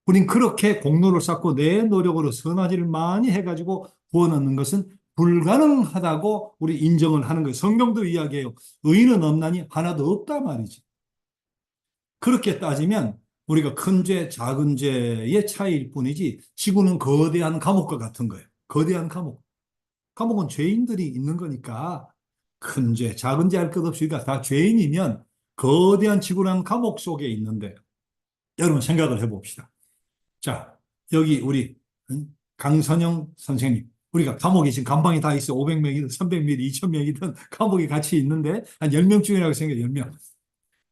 우린 그렇게 공로를 쌓고 내 노력으로 선한 일을 많이 해가지고 구원 얻는 것은 불가능하다고 우리 인정을 하는 거예요. 성경도 이야기해요. 의인은 없나니 하나도 없다 말이지. 그렇게 따지면 우리가 큰 죄, 작은 죄의 차이일 뿐이지 지구는 거대한 감옥과 같은 거예요. 거대한 감옥. 감옥은 죄인들이 있는 거니까 큰 죄, 작은 죄 할 것 없이 우리가 다 죄인이면 거대한 지구란 감옥 속에 있는데 여러분 생각을 해봅시다. 자, 여기 우리 강선영 선생님. 우리가 감옥에 지금 감방이 다 있어. 500명이든 300명이든 2000명이든 감옥이 같이 있는데 한 10명 중이라고 생각해, 10명.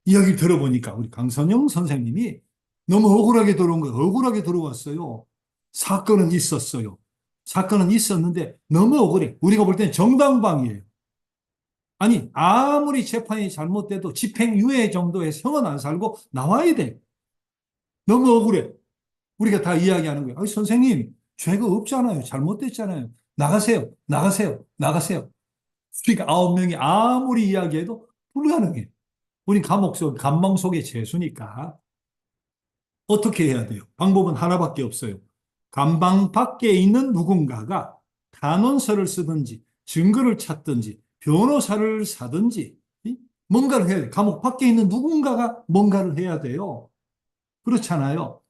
이야기를 들어보니까 우리 강선영 선생님이 너무 억울하게 들어온 거예요. 억울하게 들어왔어요. 사건은 있었어요. 사건은 있었는데 너무 억울해. 우리가 볼 때는 정당방위예요. 아니, 아무리 재판이 잘못돼도 집행유예 정도의 형은 안 살고 나와야 돼. 너무 억울해. 우리가 다 이야기하는 거예요. 아니, 선생님, 죄가 없잖아요. 잘못됐잖아요. 나가세요. 나가세요. 나가세요. 그러니까 9명이 아무리 이야기해도 불가능해. 우린 감옥 속, 감방 속의 죄수니까. 어떻게 해야 돼요? 방법은 하나밖에 없어요. 감방 밖에 있는 누군가가 탄원서를 쓰든지, 증거를 찾든지, 변호사를 사든지, 뭔가를 해야 돼요. 감옥 밖에 있는 누군가가 뭔가를 해야 돼요. 그렇잖아요.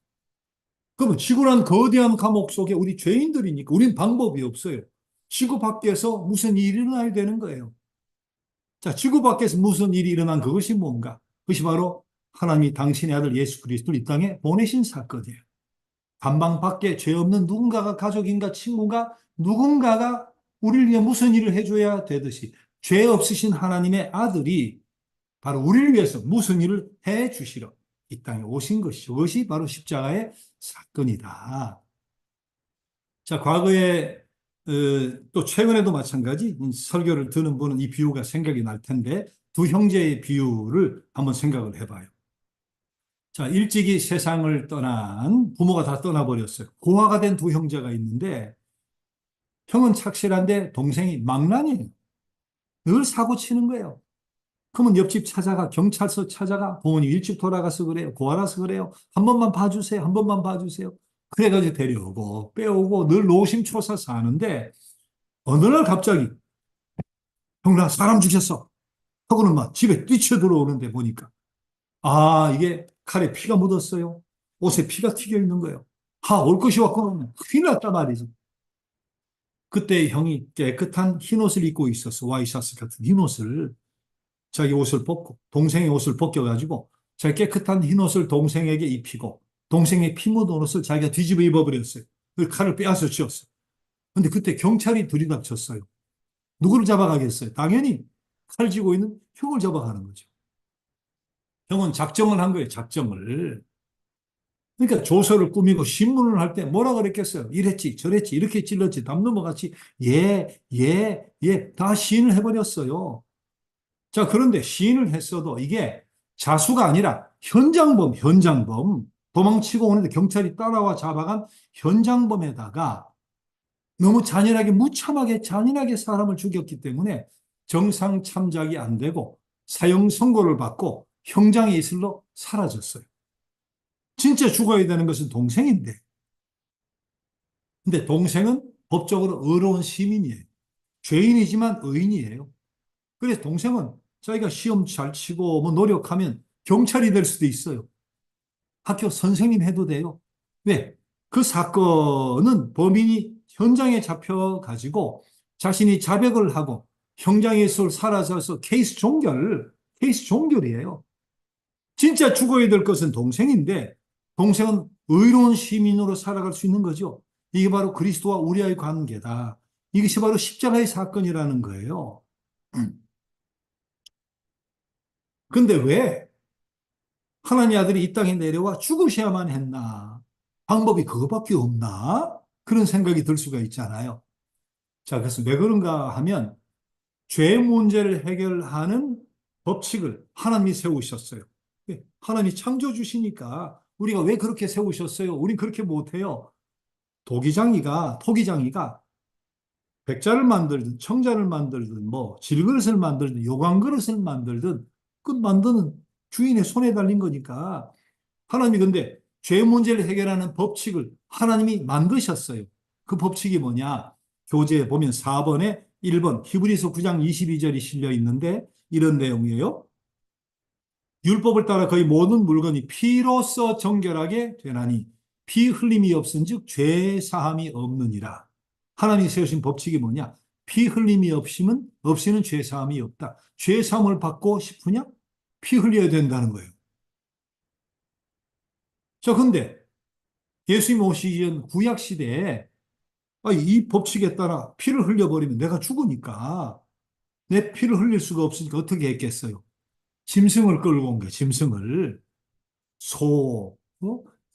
그러면 지구란 거대한 감옥 속에 우리 죄인들이니까 우린 방법이 없어요. 지구 밖에서 무슨 일이 일어나야 되는 거예요. 자, 지구 밖에서 무슨 일이 일어난 그것이 뭔가? 그것이 바로 하나님이 당신의 아들 예수 그리스도를 이 땅에 보내신 사건이에요. 감방 밖에 죄 없는 누군가가 가족인가 친구가 누군가가 우리를 위해 무슨 일을 해줘야 되듯이 죄 없으신 하나님의 아들이 바로 우리를 위해서 무슨 일을 해 주시러 이 땅에 오신 것이죠. 그것이 바로 십자가의 사건이다. 자, 과거에 또 최근에도 마찬가지 설교를 듣는 분은 이 비유가 생각이 날 텐데 두 형제의 비유를 한번 생각을 해봐요. 자, 일찍이 세상을 떠난 부모가 다 떠나버렸어요. 고아가 된 두 형제가 있는데 형은 착실한데 동생이 망나니예요. 늘 사고 치는 거예요. 그러면 옆집 찾아가, 경찰서 찾아가, 부모님 일찍 돌아가서 그래요. 고아라서 그래요. 한 번만 봐주세요. 한 번만 봐주세요. 그래가지고 데려오고 빼오고 늘 노심초사 사는데 어느 날 갑자기 형 나 사람 죽였어 하고는 막 집에 뛰쳐들어오는데 보니까 이게 칼에 피가 묻었어요. 옷에 피가 튀겨 있는 거예요. 올 것이 왔구나. 큰일 났단 말이죠. 그때 형이 깨끗한 흰 옷을 입고 있었어. 와이셔츠 같은 흰 옷을. 자기 옷을 벗고 동생의 옷을 벗겨가지고 자기 깨끗한 흰 옷을 동생에게 입히고 동생의 피 묻은 옷을 자기가 뒤집어 입어버렸어요. 그 칼을 빼앗아 쥐었어요. 근데 그때 경찰이 들이닥쳤어요. 누구를 잡아가겠어요? 당연히 칼 쥐고 있는 형을 잡아가는 거죠. 형은 작정을 한 거예요. 작정을. 그러니까 조서를 꾸미고 신문을 할 때 뭐라 그랬겠어요? 이랬지 저랬지 이렇게 찔렀지 담 넘어갔지 다 시인을 해버렸어요. 자, 그런데 시인을 했어도 이게 자수가 아니라 현장범, 도망치고 오는데 경찰이 따라와 잡아간 현장범에다가 너무 잔인하게, 무참하게, 잔인하게 사람을 죽였기 때문에 정상 참작이 안 되고 사형 선고를 받고 형장의 이슬로 사라졌어요. 진짜 죽어야 되는 것은 동생인데. 근데 동생은 법적으로 의로운 시민이에요. 죄인이지만 의인이에요. 그래서 동생은 자기가 시험 잘 치고 뭐 노력하면 경찰이 될 수도 있어요. 학교 선생님 해도 돼요. 왜? 그 사건은 범인이 현장에 잡혀가지고 자신이 자백을 하고 형장에서 사라져서 케이스 종결이에요. 진짜 죽어야 될 것은 동생인데 동생은 의로운 시민으로 살아갈 수 있는 거죠. 이게 바로 그리스도와 우리의 관계다. 이것이 바로 십자가의 사건이라는 거예요. 근데 왜 하나님 아들이 이 땅에 내려와 죽으셔야만 했나? 방법이 그거밖에 없나? 그런 생각이 들 수가 있잖아요. 자, 그래서 왜 그런가 하면 죄 문제를 해결하는 법칙을 하나님이 세우셨어요. 하나님이 창조 주시니까 우리가 왜 그렇게 세우셨어요? 우린 그렇게 못해요. 토기장이가 백자를 만들든 청자를 만들든 뭐 질그릇을 만들든 요강그릇을 만들든 그 만드는 주인의 손에 달린 거니까 하나님이 근데 죄 문제를 해결하는 법칙을 하나님이 만드셨어요. 그 법칙이 뭐냐? 교재에 보면 4번에 1번 히브리서 9장 22절이 실려 있는데 이런 내용이에요. 율법을 따라 거의 모든 물건이 피로써 정결하게 되나니 피 흘림이 없은즉 죄 사함이 없느니라. 하나님이 세우신 법칙이 뭐냐? 피 흘림이 없이는 죄 사함이 없다. 죄 사함을 받고 싶으냐? 피 흘려야 된다는 거예요. 자, 근데 예수님 오시기 전 구약 시대에 이 법칙에 따라 피를 흘려버리면 내가 죽으니까 내 피를 흘릴 수가 없으니까 어떻게 했겠어요? 짐승을 끌고 온 거예요. 짐승을. 소,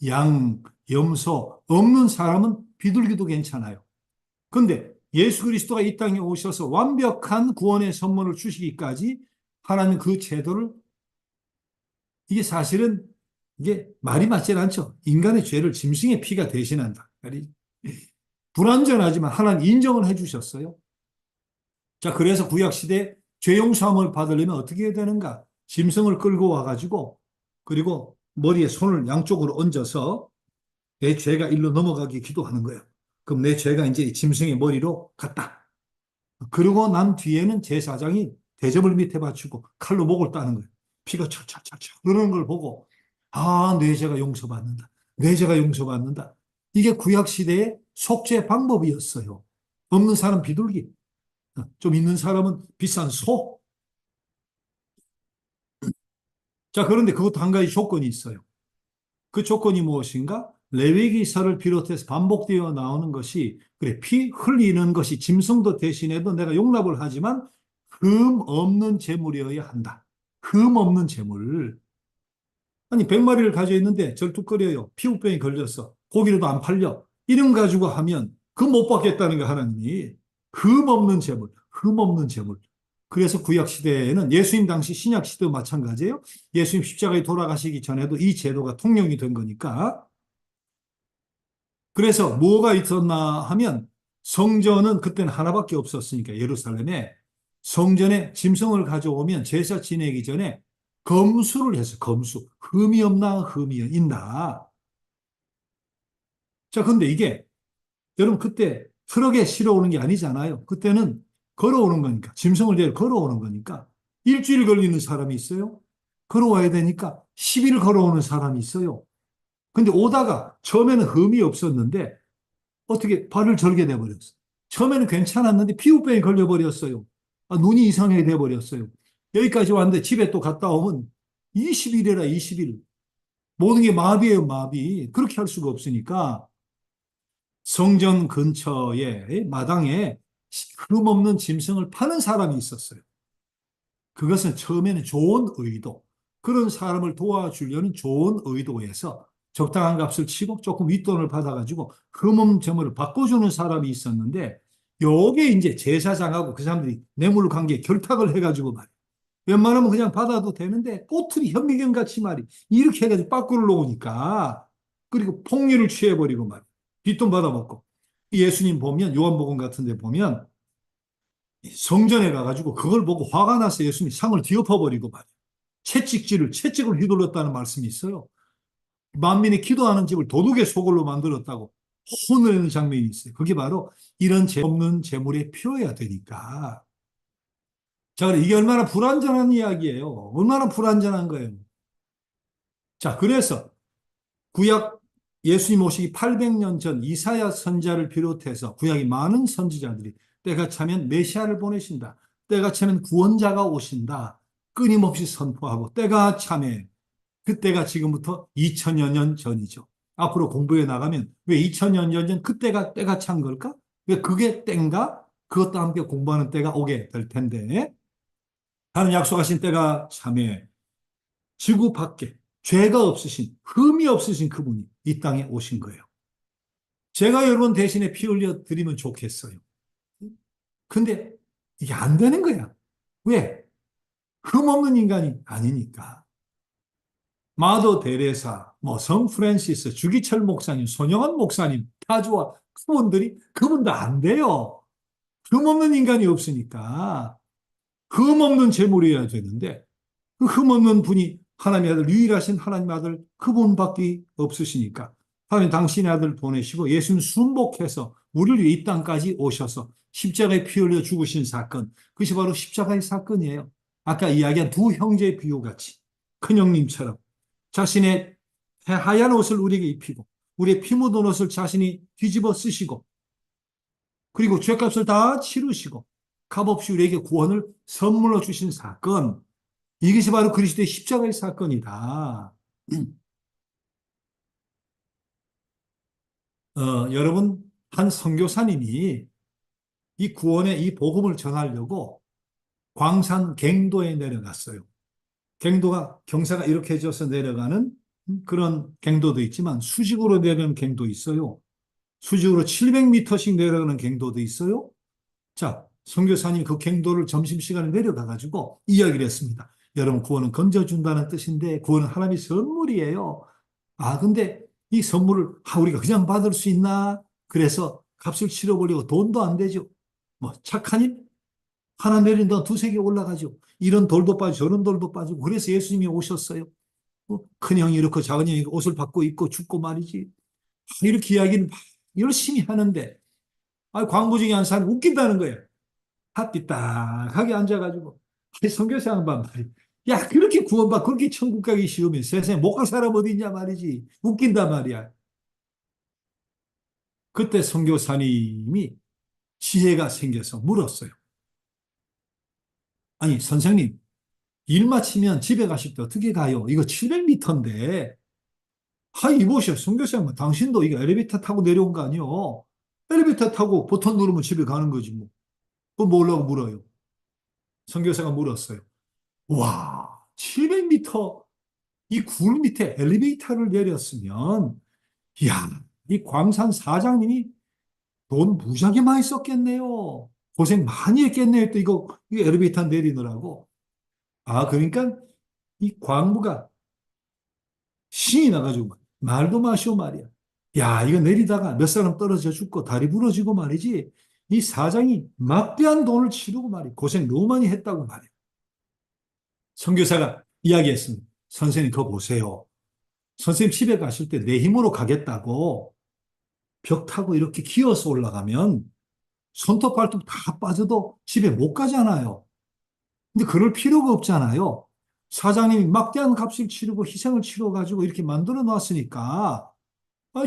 양, 염소 없는 사람은 비둘기도 괜찮아요. 그런데 예수 그리스도가 이 땅에 오셔서 완벽한 구원의 선물을 주시기까지 하나님 그 제도를 이게 사실은 이게 말이 맞지 않죠. 인간의 죄를 짐승의 피가 대신한다. 불완전하지만 하나님 인정을 해주셨어요. 자, 그래서 구약시대 죄 용서함을 받으려면 어떻게 해야 되는가? 짐승을 끌고 와가지고 그리고 머리에 손을 양쪽으로 얹어서 내 죄가 일로 넘어가게 기도하는 거예요. 그럼 내 죄가 이제 짐승의 머리로 갔다. 그러고 난 뒤에는 제사장이 대접을 밑에 받치고 칼로 목을 따는 거예요. 피가 찰찰찰찰 흐르는 걸 보고 내 죄가 용서받는다. 내 죄가 용서받는다. 이게 구약시대의 속죄 방법이었어요. 없는 사람 비둘기, 좀 있는 사람은 비싼 소. 자, 그런데 그것도 한 가지 조건이 있어요. 그 조건이 무엇인가? 레위기서를 비롯해서 반복되어 나오는 것이 그래 피 흘리는 것이 짐승도 대신해도 내가 용납을 하지만 흠 없는 제물이어야 한다. 흠 없는 제물. 아니 100마리를 가지고 있는데 절뚝거려요. 피부병이 걸렸어. 고기로도 안 팔려. 이런 가지고 하면 그 못 받겠다는 거 하나님이. 흠 없는 제물. 흠 없는 제물. 그래서 구약시대에는 예수님 당시 신약시대도 마찬가지예요. 예수님 십자가에 돌아가시기 전에도 이 제도가 통용이 된 거니까. 그래서 뭐가 있었나 하면 성전은 그때는 하나밖에 없었으니까 예루살렘에 성전에 짐승을 가져오면 제사 지내기 전에 검수를 해서 검수. 흠이 없나 흠이 있나. 자, 근데 이게 여러분 그때 트럭에 실어오는 게 아니잖아요. 그때는 걸어오는 거니까 짐승을 내려 걸어오는 거니까 일주일 걸리는 사람이 있어요. 걸어와야 되니까 10일 걸어오는 사람이 있어요. 근데 오다가 처음에는 흠이 없었는데 어떻게 발을 절게 돼버렸어요. 처음에는 괜찮았는데 피부병이 걸려버렸어요. 눈이 이상하게 돼버렸어요. 여기까지 왔는데 집에 또 갔다 오면 20일이라 20일. 모든 게 마비예요, 마비. 그렇게 할 수가 없으니까 성전 근처에 마당에 흠없는 짐승을 파는 사람이 있었어요. 그것은 처음에는 좋은 의도, 그런 사람을 도와주려는 좋은 의도에서 적당한 값을 치고 조금 윗돈을 받아가지고 흠없는 제물을 바꿔주는 사람이 있었는데 요게 이제 제사장하고 그 사람들이 뇌물 관계 결탁을 해가지고 말이야. 웬만하면 그냥 받아도 되는데 꼬투리 현미경같이 말이 이렇게 해가지고 빠꾸를 놓으니까 그리고 폭리를 취해버리고 말이야. 뒷돈 받아먹고. 예수님 보면 요한복음 같은 데 보면 성전에 가가지고 그걸 보고 화가 나서 예수님이 상을 뒤엎어버리고 말이야. 채찍을 휘둘렀다는 말씀이 있어요. 만민이 기도하는 집을 도둑의 소굴로 만들었다고 혼을 내는 장면이 있어요. 그게 바로 이런 죄 없는 재물에 피워야 되니까. 자, 이게 얼마나 불완전한 이야기예요. 얼마나 불완전한 거예요. 자, 그래서 구약 예수님 오시기 800년 전 이사야 선지자를 비롯해서 구약의 많은 선지자들이 때가 차면 메시아를 보내신다. 때가 차면 구원자가 오신다. 끊임없이 선포하고 때가 차면 그때가 지금부터 2000여 년 전이죠. 앞으로 공부해 나가면 왜 2000여 년 전 그때가 때가 찬 걸까? 왜 그게 때인가? 그것도 함께 공부하는 때가 오게 될 텐데 하나님 약속하신 때가 참에 지구 밖에 죄가 없으신 흠이 없으신 그분이 이 땅에 오신 거예요. 제가 여러분 대신에 피 흘려 드리면 좋겠어요. 근데 이게 안 되는 거야. 왜? 흠 없는 인간이 아니니까. 마더 데레사, 뭐 성 프란시스, 주기철 목사님, 손영환 목사님, 타주와 그분들이 그분도 안 돼요. 흠 없는 인간이 없으니까 흠 없는 제물이어야 되는데 그 흠 없는 분이 하나님의 아들, 유일하신 하나님의 아들 그분밖에 없으시니까 하나님 당신의 아들 보내시고 예수님 순복해서 우리를 위해 이 땅까지 오셔서 십자가에 피 흘려 죽으신 사건, 그것이 바로 십자가의 사건이에요. 아까 이야기한 두 형제의 비유같이 큰형님처럼 자신의 하얀 옷을 우리에게 입히고 우리의 피 묻은 옷을 자신이 뒤집어 쓰시고 그리고 죄값을 다 치르시고 값없이 우리에게 구원을 선물로 주신 사건, 이것이 바로 그리스도의 십자가의 사건이다. 여러분, 한 선교사님이 이 구원의 이 복음을 전하려고 광산 갱도에 내려갔어요. 갱도가 경사가 이렇게 져서 내려가는 그런 갱도도 있지만 수직으로 내려가는 갱도 있어요. 수직으로 700m씩 내려가는 갱도도 있어요. 자, 선교사님 그 갱도를 점심시간에 내려가가지고 이야기를 했습니다. 여러분, 구원은 건져준다는 뜻인데 구원은 하나님의 선물이에요. 아, 근데 이 선물을 우리가 그냥 받을 수 있나? 그래서 값을 치러버리고 돈도 안 되죠. 뭐 착하니 하나 내린 돈 두세 개 올라가죠. 이런 돌도 빠지고 저런 돌도 빠지고 그래서 예수님이 오셨어요. 큰 형이 이렇게 작은 형이 옷을 받고 입고 죽고 말이지. 이렇게 이야기를 막 열심히 하는데 광부 중에 한 사람이 웃긴다는 거예요. 핫삐딱하게 앉아가지고 선교사 양반 말이 야 그렇게 구원받 그렇게 천국 가기 쉬우면 세상에 못 갈 사람 어디 있냐 말이지. 웃긴단 말이야. 그때 선교사님이 지혜가 생겨서 물었어요. 아니 선생님 일 마치면 집에 가실 때 어떻게 가요? 이거 700m인데 이보시오 선교사 양반 당신도 이거 엘리베이터 타고 내려온 거 아니요? 엘리베이터 타고 버튼 누르면 집에 가는 거지 뭐. 그거 뭐라고 물어요? 선교사가 물었어요. 와, 700m 이 굴 밑에 엘리베이터를 내렸으면, 이야, 이 광산 사장님이 돈 무지하게 많이 썼겠네요. 고생 많이 했겠네요. 또 이거 엘리베이터 내리느라고. 그러니까 이 광부가 신이 나가지고 말도 마시오 말이야. 야, 이거 내리다가 몇 사람 떨어져 죽고 다리 부러지고 말이지. 이 사장이 막대한 돈을 치르고 말이야. 고생 너무 많이 했다고 말이야. 선교사가 이야기했습니다. 선생님, 그거 보세요. 선생님 집에 가실 때 내 힘으로 가겠다고 벽 타고 이렇게 기어서 올라가면 손톱 발톱 다 빠져도 집에 못 가잖아요. 근데 그럴 필요가 없잖아요. 사장님이 막대한 값을 치르고 희생을 치러가지고 이렇게 만들어 놨으니까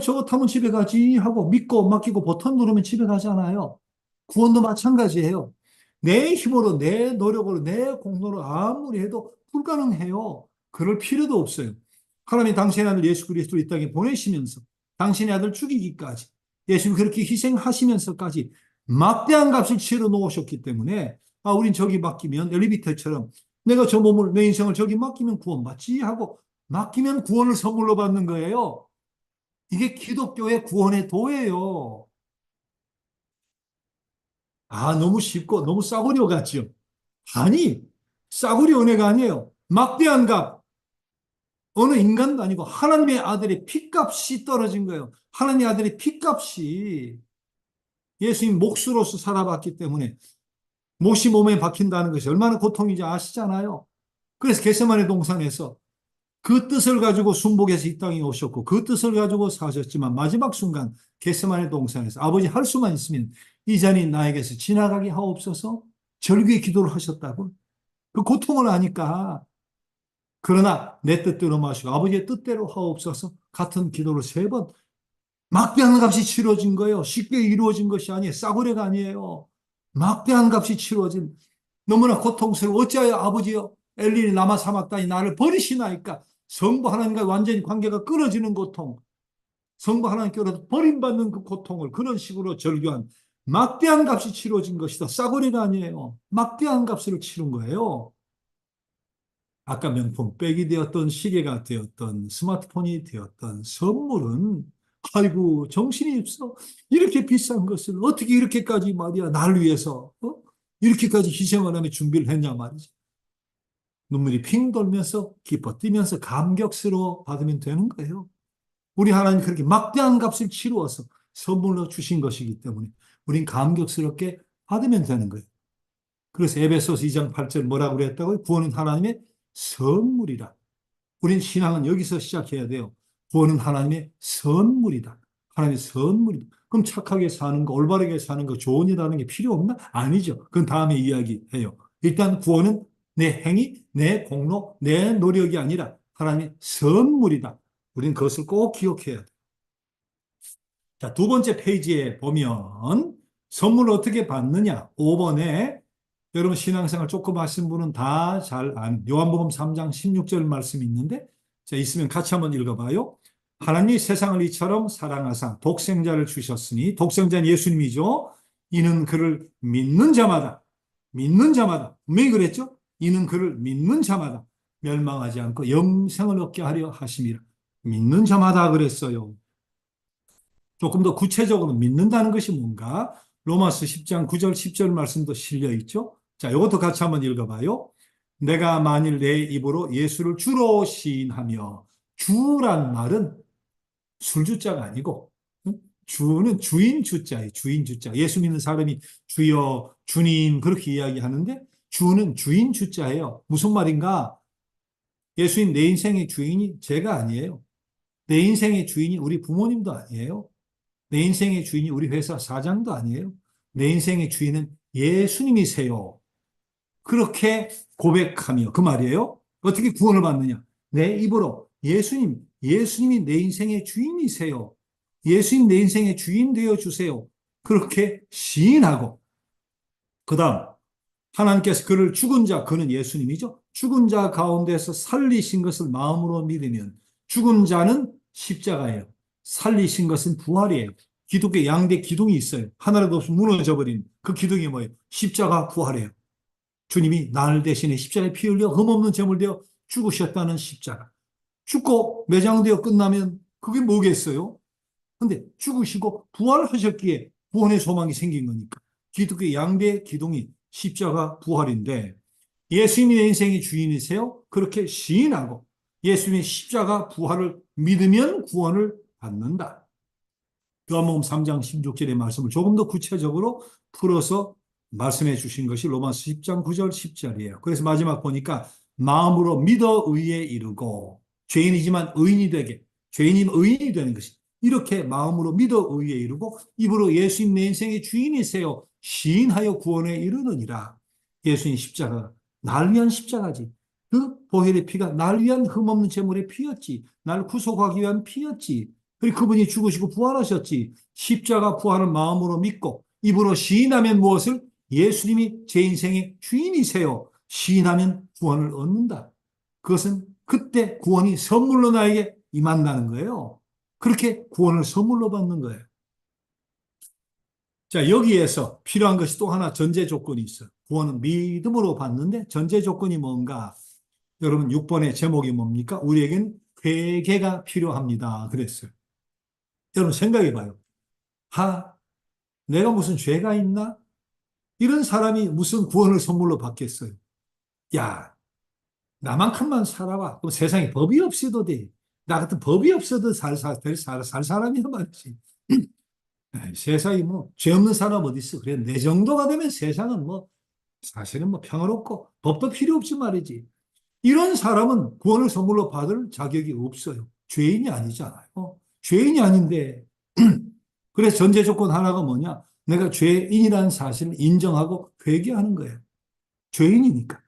저거 타면 집에 가지 하고 믿고 맡기고 버튼 누르면 집에 가잖아요. 구원도 마찬가지예요. 내 힘으로 내 노력으로 내 공로로 아무리 해도 불가능해요. 그럴 필요도 없어요. 하나님이 당신의 아들 예수 그리스도를 이 땅에 보내시면서 당신의 아들 죽이기까지 예수님 그렇게 희생하시면서까지 막대한 값을 치러 놓으셨기 때문에 우린 저기 맡기면 엘리베이터처럼 내가 저 몸을 내 인생을 저기 맡기면 구원받지 하고 맡기면 구원을 선물로 받는 거예요. 이게 기독교의 구원의 도예요. 너무 쉽고 너무 싸구려 같죠? 아니, 싸구려 은혜가 아니에요. 막대한 값. 어느 인간도 아니고 하나님의 아들의 피값이 떨어진 거예요. 하나님의 아들의 피값이 예수님 몫으로서 살아봤기 때문에 못이 몸에 박힌다는 것이 얼마나 고통인지 아시잖아요. 그래서 겟세마네 동산에서 그 뜻을 가지고 순복해서 이 땅에 오셨고 그 뜻을 가지고 사셨지만 마지막 순간 겟세마네 동산에서 아버지 할 수만 있으면 이 잔이 나에게서 지나가게 하옵소서 절규의 기도를 하셨다고. 그 고통을 아니까 그러나 내 뜻대로 마시고 아버지의 뜻대로 하옵소서 같은 기도를 3번 막대한 값이 치러진 거예요. 쉽게 이루어진 것이 아니에요. 싸구려가 아니에요. 막대한 값이 치러진 너무나 고통스러워 어찌하여 아버지여 엘리니 라마 사막다니 나를 버리시나이까 성부 하나님과 완전히 관계가 끊어지는 고통, 성부 하나님께로부터 버림받는 그 고통을 그런 식으로 절규한 막대한 값이 치러진 것이다. 싸구려가 아니에요. 막대한 값을 치른 거예요. 아까 명품 백이 되었던, 시계가 되었던, 스마트폰이 되었던 선물은 아이고 정신이 없어. 이렇게 비싼 것을 어떻게 이렇게까지 말이야 날 위해서 이렇게까지 희생을 하며 준비를 했냐 말이지. 눈물이 핑 돌면서 기뻐 뛰면서 감격스러워 받으면 되는 거예요. 우리 하나님 그렇게 막대한 값을 치루어서 선물로 주신 것이기 때문에 우린 감격스럽게 받으면 되는 거예요. 그래서 에베소서 2장 8절 뭐라고 그랬다고요? 구원은 하나님의 선물이라. 우린 신앙은 여기서 시작해야 돼요. 구원은 하나님의 선물이다. 하나님의 선물이다. 그럼 착하게 사는 거, 올바르게 사는 거, 좋은 일 하는 게 필요 없나? 아니죠. 그건 다음에 이야기해요. 일단 구원은 내 행위, 내 공로, 내 노력이 아니라 하나님의 선물이다. 우리는 그것을 꼭 기억해야 돼. 자, 두 번째 페이지에 보면 선물을 어떻게 받느냐? 5번에 여러분 신앙생활 조금 하신 분은 다 잘 아는 요한복음 3장 16절 말씀이 있는데 자, 있으면 같이 한번 읽어봐요. 하나님이 세상을 이처럼 사랑하사 독생자를 주셨으니 독생자는 예수님이죠. 이는 그를 믿는 자마다 분명히 그랬죠? 이는 그를 믿는 자마다 멸망하지 않고 영생을 얻게 하려 하심이라. 믿는 자마다 그랬어요. 조금 더 구체적으로 믿는다는 것이 뭔가? 로마서 10장 9절 10절 말씀도 실려 있죠. 자, 이것도 같이 한번 읽어봐요. 내가 만일 내 입으로 예수를 주로 시인하며, 주란 말은 술주자가 아니고 주는 주인 주자예요. 주인 주자. 예수 믿는 사람이 주여, 주님 그렇게 이야기하는데 주는 주인 주자예요. 무슨 말인가? 예수님 내 인생의 주인이 제가 아니에요. 내 인생의 주인이 우리 부모님도 아니에요. 내 인생의 주인이 우리 회사 사장도 아니에요. 내 인생의 주인은 예수님이세요. 그렇게 고백하며 그 말이에요. 어떻게 구원을 받느냐? 내 입으로 예수님이 내 인생의 주인이세요. 예수님 내 인생의 주인 되어 주세요. 그렇게 시인하고 그 다음 하나님께서 그를 죽은 자, 그는 예수님이죠. 죽은 자 가운데서 살리신 것을 마음으로 믿으면 죽은 자는 십자가예요. 살리신 것은 부활이에요. 기독교 양대 기둥이 있어요. 하나라도 없이 무너져버린 그 기둥이 뭐예요? 십자가 부활이에요. 주님이 나를 대신에 십자가에 피 흘려 흠없는 제물 되어 죽으셨다는 십자가. 죽고 매장되어 끝나면 그게 뭐겠어요? 근데 죽으시고 부활하셨기에 구원의 소망이 생긴 거니까. 기독교 양대 기둥이 십자가 부활인데 예수님이 내 인생의 주인이세요? 그렇게 시인하고 예수님의 십자가 부활을 믿으면 구원을 받는다. 요한복음 3장 16절의 말씀을 조금 더 구체적으로 풀어서 말씀해 주신 것이 로마서 10장 9절 10절이에요. 그래서 마지막 보니까 마음으로 믿어 의에 이르고 죄인이지만 의인이 되게 죄인이면 의인이 되는 것이 이렇게 마음으로 믿어 의에 이르고 입으로 예수님 내 인생의 주인이세요. 시인하여 구원에 이르느니라. 예수님 십자가 날 위한 십자가지. 그 보혈의 피가 날 위한 흠없는 제물의 피였지. 날 구속하기 위한 피였지. 그리고 그분이 죽으시고 부활하셨지. 십자가 부활을 마음으로 믿고 입으로 시인하면 무엇을? 예수님이 제 인생의 주인이세요. 시인하면 구원을 얻는다. 그것은 그때 구원이 선물로 나에게 임한다는 거예요. 그렇게 구원을 선물로 받는 거예요. 자, 여기에서 필요한 것이 또 하나 전제 조건이 있어요. 구원은 믿음으로 받는데 전제 조건이 뭔가? 여러분 6번의 제목이 뭡니까? 우리에겐 회개가 필요합니다. 그랬어요. 여러분 생각해 봐요. 내가 무슨 죄가 있나? 이런 사람이 무슨 구원을 선물로 받겠어요? 야, 나만큼만 살아봐. 그럼 세상에 법이 없어도 돼. 나 같은 법이 없어도 살 사람이란 말이지. 세상에 뭐 죄 없는 사람 어디 있어? 그래 내 정도가 되면 세상은 뭐 사실은 뭐 평화롭고 법도 필요 없지 말이지. 이런 사람은 구원을 선물로 받을 자격이 없어요. 죄인이 아니잖아요. 죄인이 아닌데 그래서 전제 조건 하나가 뭐냐? 내가 죄인이라는 사실을 인정하고 회개하는 거예요. 죄인이니까.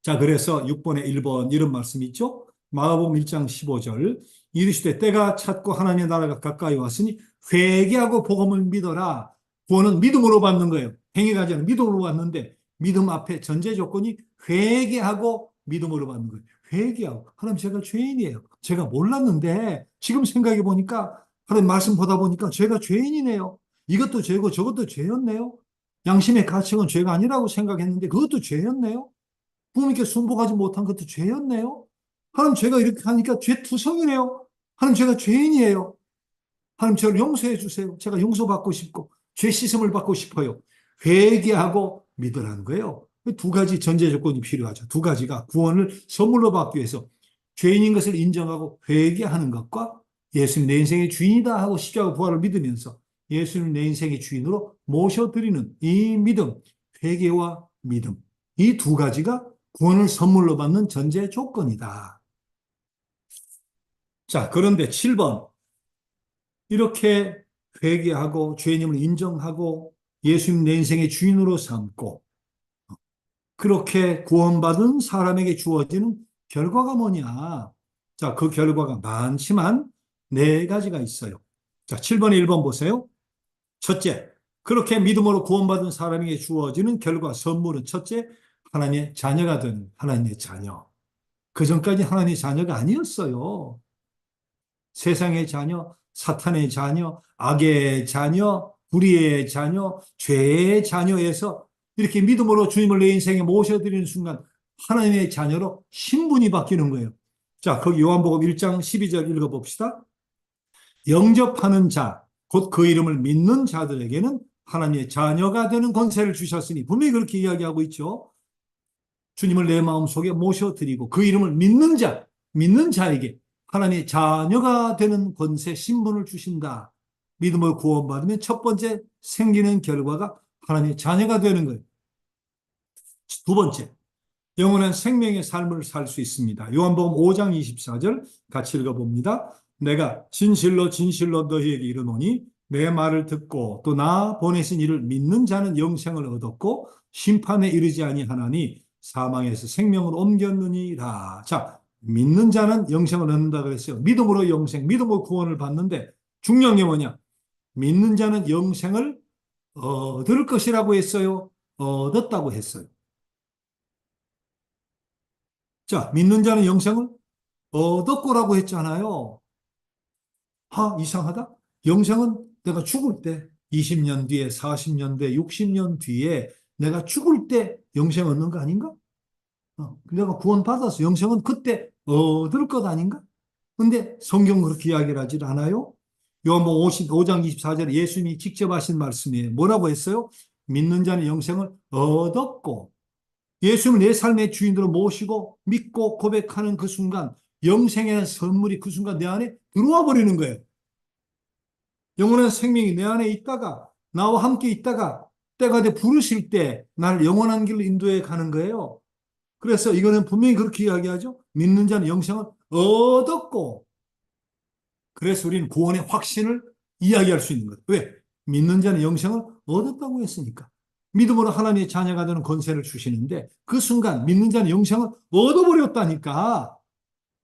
자, 그래서 6번에 1번 이런 말씀이 있죠. 마가복음 1장 15절 이르시되 때가 찼고 하나님의 나라가 가까이 왔으니 회개하고 복음을 믿어라. 구원은 믿음으로 받는 거예요. 행위가 아니라 믿음으로 받는데 믿음 앞에 전제 조건이 회개하고 믿음으로 받는 거예요. 회개하고, 하나님 제가 죄인이에요. 제가 몰랐는데 지금 생각해 보니까 하나님 말씀 보다 보니까 제가 죄인이네요. 이것도 죄고 저것도 죄였네요. 양심의 가책은 죄가 아니라고 생각했는데 그것도 죄였네요. 부모님께 순복하지 못한 것도 죄였네요. 하나님 제가 이렇게 하니까 죄투성이네요. 하나님 제가 죄인이에요. 하나님 저를 용서해 주세요. 제가 용서받고 싶고 죄 씻음을 받고 싶어요. 회개하고 믿으라는 거예요. 두 가지 전제 조건이 필요하죠. 두 가지가 구원을 선물로 받기 위해서 죄인인 것을 인정하고 회개하는 것과 예수님 내 인생의 주인이다 하고 십자가 부활을 믿으면서 예수님 내 인생의 주인으로 모셔드리는 이 믿음, 회개와 믿음, 이 두 가지가 구원을 선물로 받는 전제 조건이다. 자, 그런데 7번. 이렇게 회개하고 죄인임을 인정하고 예수님 내 인생의 주인으로 삼고 그렇게 구원받은 사람에게 주어지는 결과가 뭐냐? 자, 그 결과가 많지만 네 가지가 있어요. 자, 7번에 1번 보세요. 첫째, 그렇게 믿음으로 구원받은 사람에게 주어지는 결과, 선물은 첫째, 하나님의 자녀가 되는 하나님의 자녀. 그 전까지 하나님의 자녀가 아니었어요. 세상의 자녀, 사탄의 자녀, 악의 자녀, 불의의 자녀, 죄의 자녀에서 이렇게 믿음으로 주님을 내 인생에 모셔드리는 순간 하나님의 자녀로 신분이 바뀌는 거예요. 자, 거기 요한복음 1장 12절 읽어봅시다. 영접하는 자, 곧 그 이름을 믿는 자들에게는 하나님의 자녀가 되는 권세를 주셨으니 분명히 그렇게 이야기하고 있죠. 주님을 내 마음속에 모셔드리고 그 이름을 믿는 자에게 하나님의 자녀가 되는 권세, 신분을 주신다. 믿음을 구원받으면 첫 번째 생기는 결과가 하나님의 자녀가 되는 거예요. 두 번째, 영원한 생명의 삶을 살 수 있습니다. 요한복음 5장 24절 같이 읽어봅니다. 내가 진실로 진실로 너희에게 이르노니 내 말을 듣고 또 나 보내신 이를 믿는 자는 영생을 얻었고 심판에 이르지 아니하나니 사망에서 생명으로 옮겼느니라. 자, 믿는 자는 영생을 얻는다 그랬어요. 믿음으로 영생, 믿음으로 구원을 받는데 중요한 게 뭐냐? 믿는 자는 영생을 얻을 것이라고 했어요. 얻었다고 했어요. 자, 믿는 자는 영생을 얻었고라고 했잖아요. 이상하다. 영생은 내가 죽을 때 20년 뒤에, 40년 뒤에, 60년 뒤에 내가 죽을 때 영생 얻는 거 아닌가? 내가 구원받아서 영생은 그때 얻을 것 아닌가? 근데 성경 그렇게 이야기를 하질 않아요. 요한복음 5장 24절에 예수님이 직접 하신 말씀이에요. 뭐라고 했어요? 믿는 자는 영생을 얻었고 예수님을 내 삶의 주인으로 모시고 믿고 고백하는 그 순간 영생이라는 선물이 그 순간 내 안에 들어와 버리는 거예요. 영원한 생명이 내 안에 있다가 나와 함께 있다가 때가 돼 부르실 때 나를 영원한 길로 인도해 가는 거예요. 그래서 이거는 분명히 그렇게 이야기하죠. 믿는 자는 영생을 얻었고 그래서 우리는 구원의 확신을 이야기할 수 있는 거예요. 왜? 믿는 자는 영생을 얻었다고 했으니까. 믿음으로 하나님의 자녀가 되는 권세를 주시는데 그 순간 믿는 자는 영생을 얻어버렸다니까.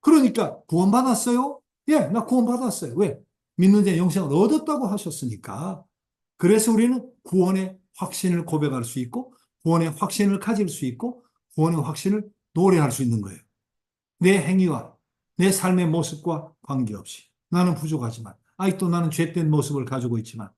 그러니까 구원받았어요? 예, 나 구원받았어요. 왜? 믿는 자는 영생을 얻었다고 하셨으니까. 그래서 우리는 구원의 확신을 고백할 수 있고 구원의 확신을 가질 수 있고 구원의 확신을 노래할 수 있는 거예요. 내 행위와 내 삶의 모습과 관계없이 나는 부족하지만 아직도 나는 죄된 모습을 가지고 있지만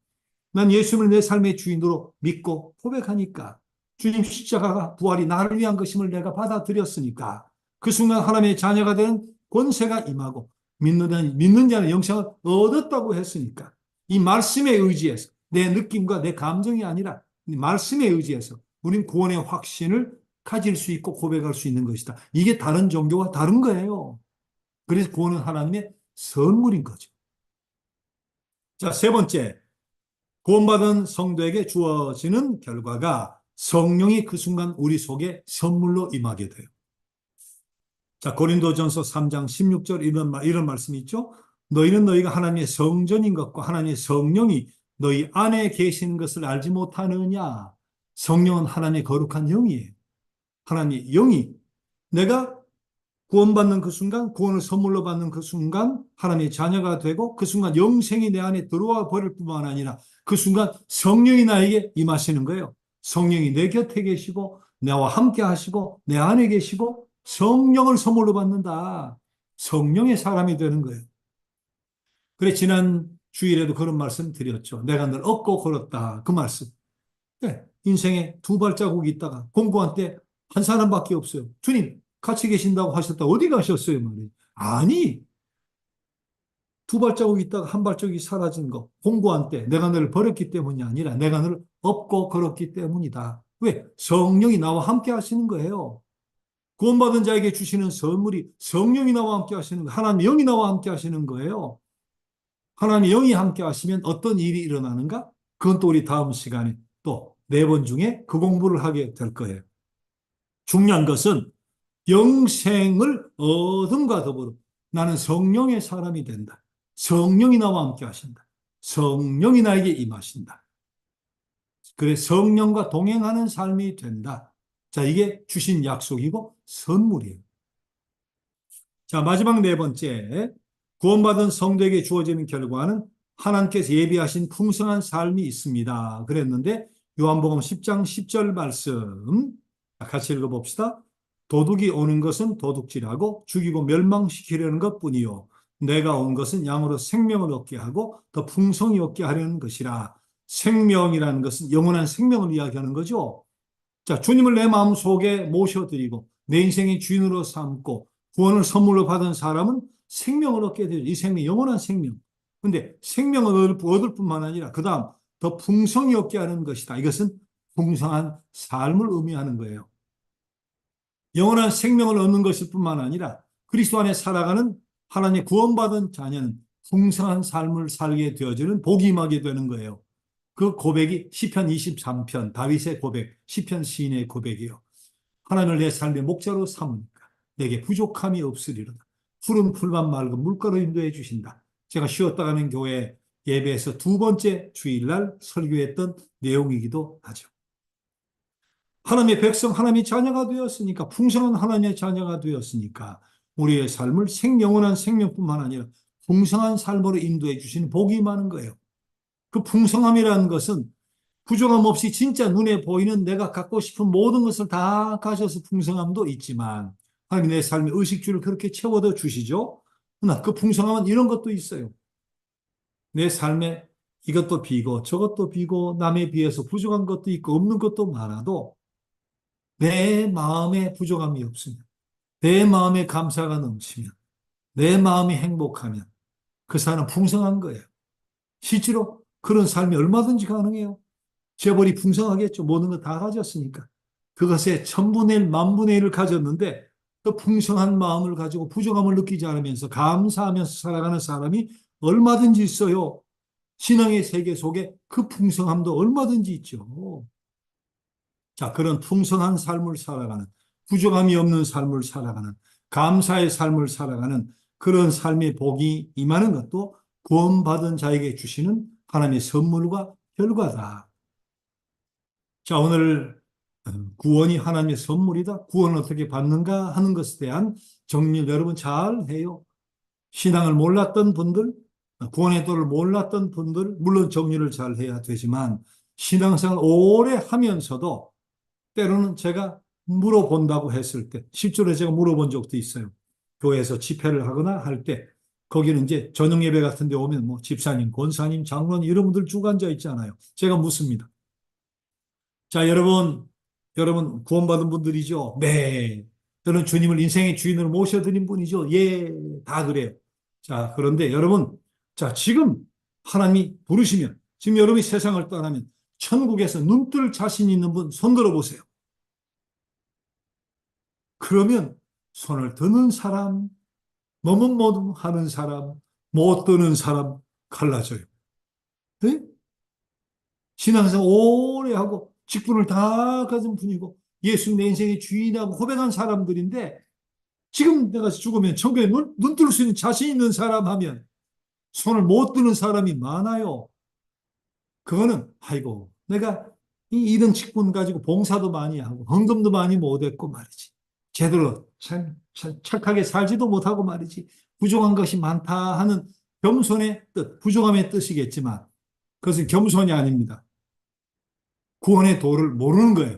난 예수님을 내 삶의 주인으로 믿고 고백하니까 주님 십자가가 부활이 나를 위한 것임을 내가 받아들였으니까 그 순간 하나님의 자녀가 되는 권세가 임하고 믿는 자는 영생을 얻었다고 했으니까 이 말씀에 의지해서 내 느낌과 내 감정이 아니라 이 말씀에 의지해서 우린 구원의 확신을 가질 수 있고 고백할 수 있는 것이다. 이게 다른 종교와 다른 거예요. 그래서 구원은 하나님의 선물인 거죠. 자, 세 번째. 구원받은 성도에게 주어지는 결과가 성령이 그 순간 우리 속에 선물로 임하게 돼요. 자, 고린도전서 3장 16절 이런 말씀이 있죠. 너희는 너희가 하나님의 성전인 것과 하나님의 성령이 너희 안에 계신 것을 알지 못하느냐. 성령은 하나님의 거룩한 영이에요. 하나님의 영이 내가 구원받는 그 순간, 구원을 선물로 받는 그 순간 하나님의 자녀가 되고 그 순간 영생이 내 안에 들어와 버릴 뿐만 아니라 그 순간 성령이 나에게 임하시는 거예요. 성령이 내 곁에 계시고 나와 함께 하시고 내 안에 계시고 성령을 선물로 받는다. 성령의 사람이 되는 거예요. 그래, 지난 주일에도 그런 말씀 드렸죠. 내가 늘 얻고 걸었다. 그 말씀. 네, 인생에 두 발자국이 있다가 공부한 때 한 사람밖에 없어요. 주님, 같이 계신다고 하셨다. 어디 가셨어요? 말이에요. 아니, 두 발자국 있다가 한 발자국이 사라진 거. 공부한 때 내가 너를 버렸기 때문이 아니라 내가 너를 업고 걸었기 때문이다. 왜? 성령이 나와 함께 하시는 거예요. 구원받은 자에게 주시는 선물이 성령이 나와 함께 하시는 거예요. 하나님 영이 나와 함께 하시는 거예요. 하나님의 영이 함께 하시면 어떤 일이 일어나는가? 그건 또 우리 다음 시간에 또 네 번 중에 그 공부를 하게 될 거예요. 중요한 것은 영생을 얻음과 더불어 나는 성령의 사람이 된다. 성령이 나와 함께 하신다. 성령이 나에게 임하신다. 그래 성령과 동행하는 삶이 된다. 자, 이게 주신 약속이고 선물이에요. 자, 마지막 네 번째, 구원받은 성도에게 주어지는 결과는 하나님께서 예비하신 풍성한 삶이 있습니다. 그랬는데 요한복음 10장 10절 말씀 같이 읽어봅시다. 도둑이 오는 것은 도둑질하고 죽이고 멸망시키려는 것뿐이요 내가 온 것은 양으로 생명을 얻게 하고 더 풍성히 얻게 하려는 것이라. 생명이라는 것은 영원한 생명을 이야기하는 거죠. 자, 주님을 내 마음속에 모셔드리고 내 인생의 주인으로 삼고 구원을 선물로 받은 사람은 생명을 얻게 되죠. 이 생명, 영원한 생명. 근데 생명을 얻을 뿐만 아니라 그 다음 더 풍성히 얻게 하는 것이다. 이것은 풍성한 삶을 의미하는 거예요. 영원한 생명을 얻는 것일 뿐만 아니라 그리스도 안에 살아가는 하나님의 구원받은 자녀는 풍성한 삶을 살게 되어지는 복이 임하게 되는 거예요. 그 고백이 시편 23편 다윗의 고백, 시편 시인의 고백이요. 하나님을 내 삶의 목자로 삼으니까 내게 부족함이 없으리로다. 푸른 풀만 맑은 물가로 인도해 주신다. 제가 쉬었다 가는 교회 예배에서 두 번째 주일날 설교했던 내용이기도 하죠. 하나님의 백성, 하나님의 자녀가 되었으니까, 풍성한 하나님의 자녀가 되었으니까 우리의 삶을 영원한 생명뿐만 아니라 풍성한 삶으로 인도해 주시는 복이 많은 거예요. 그 풍성함이라는 것은 부족함 없이 진짜 눈에 보이는 내가 갖고 싶은 모든 것을 다 가져서 풍성함도 있지만 하나님 내 삶의 의식주를 그렇게 채워다 주시죠. 그러나 그 풍성함은 이런 것도 있어요. 내 삶에 이것도 비고 저것도 비고 남에 비해서 부족한 것도 있고 없는 것도 많아도 내 마음에 부족함이 없으면 내 마음에 감사가 넘치면 내 마음이 행복하면 그 사람은 풍성한 거예요. 실제로 그런 삶이 얼마든지 가능해요. 재벌이 풍성하겠죠. 모든 거 다 가졌으니까. 그것의 천분의 일, 만분의 일을 가졌는데 또 풍성한 마음을 가지고 부족함을 느끼지 않으면서 감사하면서 살아가는 사람이 얼마든지 있어요. 신앙의 세계 속에 그 풍성함도 얼마든지 있죠. 자, 그런 풍성한 삶을 살아가는, 부족함이 없는 삶을 살아가는, 감사의 삶을 살아가는 그런 삶의 복이 임하는 것도 구원받은 자에게 주시는 하나님의 선물과 결과다. 자, 오늘 구원이 하나님의 선물이다. 구원을 어떻게 받는가 하는 것에 대한 정리를 여러분 잘 해요. 신앙을 몰랐던 분들, 구원의 도를 몰랐던 분들, 물론 정리를 잘 해야 되지만 신앙생활 오래 하면서도 때로는 제가 물어본다고 했을 때, 실제로 제가 물어본 적도 있어요. 교회에서 집회를 하거나 할 때, 거기는 이제 저녁 예배 같은 데 오면 뭐 집사님, 권사님, 장로님 이런 분들 쭉 앉아 있잖아요. 제가 묻습니다. 자, 여러분 구원받은 분들이죠? 네. 저는 주님을 인생의 주인으로 모셔드린 분이죠? 예, 다 그래요. 자, 그런데 여러분, 자, 지금 하나님이 부르시면, 지금 여러분이 세상을 떠나면 천국에서 눈뜰 자신 있는 분 손 들어보세요. 그러면 손을 드는 사람, 머뭇머뭇 하는 사람, 못 드는 사람 갈라져요. 네? 신앙생활 오래 하고 직분을 다 가진 분이고 예수 내 인생의 주인이라고 고백한 사람들인데 지금 내가 죽으면 천국에 눈 뜰 수 있는 자신 있는 사람 하면 손을 못 드는 사람이 많아요. 그거는 아이고 내가 이런 직분 가지고 봉사도 많이 하고 헌금도 많이 못했고 말이지. 제대로 착하게 살지도 못하고 말이지. 부족한 것이 많다 하는 겸손의 뜻, 부족함의 뜻이겠지만 그것은 겸손이 아닙니다. 구원의 도를 모르는 거예요.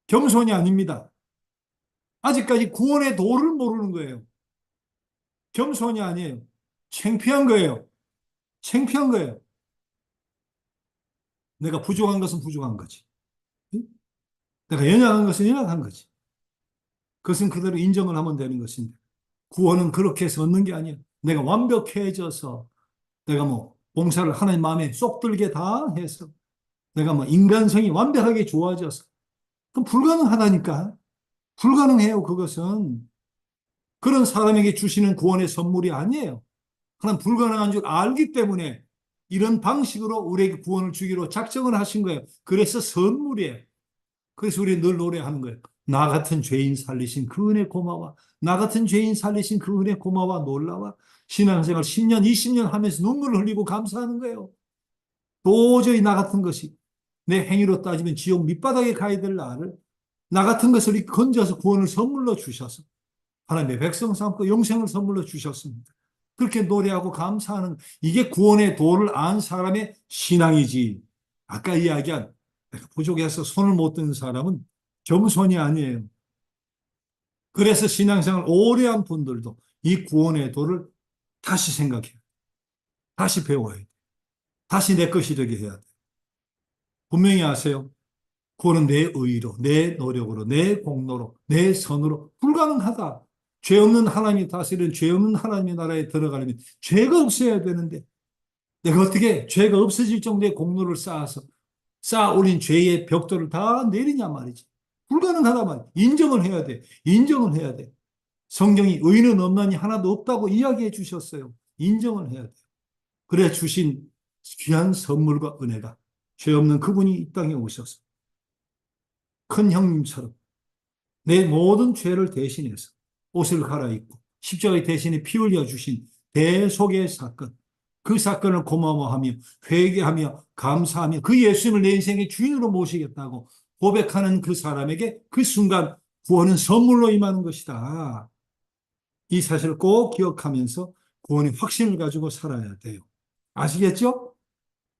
겸손이 아닙니다. 아직까지 구원의 도를 모르는 거예요. 겸손이 아니에요. 창피한 거예요. 창피한 거예요. 내가 부족한 것은 부족한 거지. 내가 연약한 것은 연약한 거지. 그것은 그대로 인정을 하면 되는 것인데, 구원은 그렇게 해서 얻는 게 아니에요. 내가 완벽해져서, 내가 뭐 봉사를 하나님 마음에 쏙 들게 다 해서, 내가 뭐 인간성이 완벽하게 좋아져서, 그럼 불가능하다니까. 불가능해요, 그것은. 그런 사람에게 주시는 구원의 선물이 아니에요. 하나님 불가능한 줄 알기 때문에 이런 방식으로 우리에게 구원을 주기로 작정을 하신 거예요. 그래서 선물이에요. 그래서 우리 늘 노래하는 거예요. 나 같은 죄인 살리신 그 은혜 고마워. 나 같은 죄인 살리신 그 은혜 고마워. 놀라워. 신앙생활 10년, 20년 하면서 눈물을 흘리고 감사하는 거예요. 도저히 나 같은 것이 내 행위로 따지면 지옥 밑바닥에 가야 될 나를 나 같은 것을 건져서 구원을 선물로 주셔서 하나님의 백성 삼고 영생을 선물로 주셨습니다. 그렇게 노래하고 감사하는 이게 구원의 도를 안 사람의 신앙이지. 아까 이야기한 내가 부족해서 손을 못 드는 사람은 겸손이 아니에요. 그래서 신앙생활 오래 한 분들도 이 구원의 도를 다시 생각해요. 다시 배워야 돼. 다시 내 것이 되게 해야 돼. 분명히 아세요. 구원은 내 의로, 내 노력으로, 내 공로로, 내 선으로 불가능하다. 죄 없는 하나님이 다스리는 죄 없는 하나님의 나라에 들어가려면 죄가 없어야 되는데 내가 어떻게 죄가 없어질 정도의 공로를 쌓아서 쌓아 올린 죄의 벽돌을 다 내리냐 말이지. 불가능하다 말이야. 인정을 해야 돼. 인정을 해야 돼. 성경이 의인은 없나니 하나도 없다고 이야기해 주셨어요. 인정을 해야 돼. 그래 주신 귀한 선물과 은혜가 죄 없는 그분이 이 땅에 오셔서 큰 형님처럼 내 모든 죄를 대신해서 옷을 갈아입고 십자가에 대신에 피 흘려 주신 대속의 사건, 그 사건을 고마워하며 회개하며 감사하며 그 예수님을 내 인생의 주인으로 모시겠다고 고백하는 그 사람에게 그 순간 구원은 선물로 임하는 것이다. 이 사실을 꼭 기억하면서 구원의 확신을 가지고 살아야 돼요. 아시겠죠?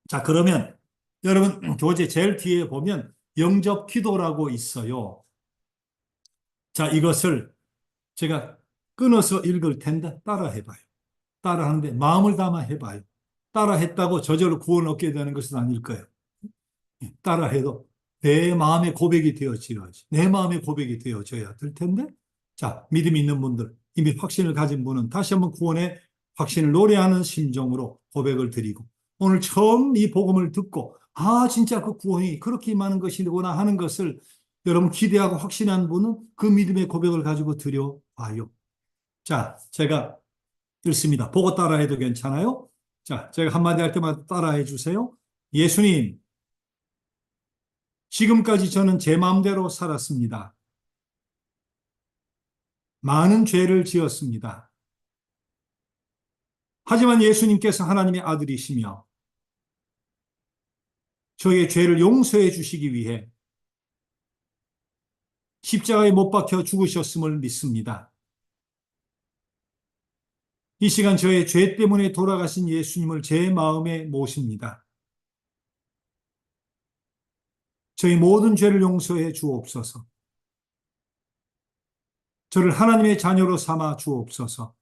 자, 그러면 여러분 교재 제일 뒤에 보면 영접 기도라고 있어요. 자, 이것을 제가 끊어서 읽을 텐데 따라 해봐요. 따라 하는데 마음을 담아 해봐요. 따라 했다고 저절로 구원 얻게 되는 것은 아닐 거예요. 따라 해도 내 마음의 고백이 되어져야지. 내 마음의 고백이 되어져야 될 텐데. 자, 믿음이 있는 분들, 이미 확신을 가진 분은 다시 한번 구원의 확신을 노래하는 심정으로 고백을 드리고 오늘 처음 이 복음을 듣고 아, 진짜 그 구원이 그렇게 임하는 것이구나 하는 것을 여러분 기대하고 확신한 분은 그 믿음의 고백을 가지고 드려봐요. 자, 제가 읽습니다. 보고 따라해도 괜찮아요? 자, 제가 한마디 할 때마다 따라해 주세요. 예수님, 지금까지 저는 제 마음대로 살았습니다. 많은 죄를 지었습니다. 하지만 예수님께서 하나님의 아들이시며 저의 죄를 용서해 주시기 위해 십자가에 못 박혀 죽으셨음을 믿습니다. 이 시간 저의 죄 때문에 돌아가신 예수님을 제 마음에 모십니다. 저희 모든 죄를 용서해 주옵소서. 저를 하나님의 자녀로 삼아 주옵소서.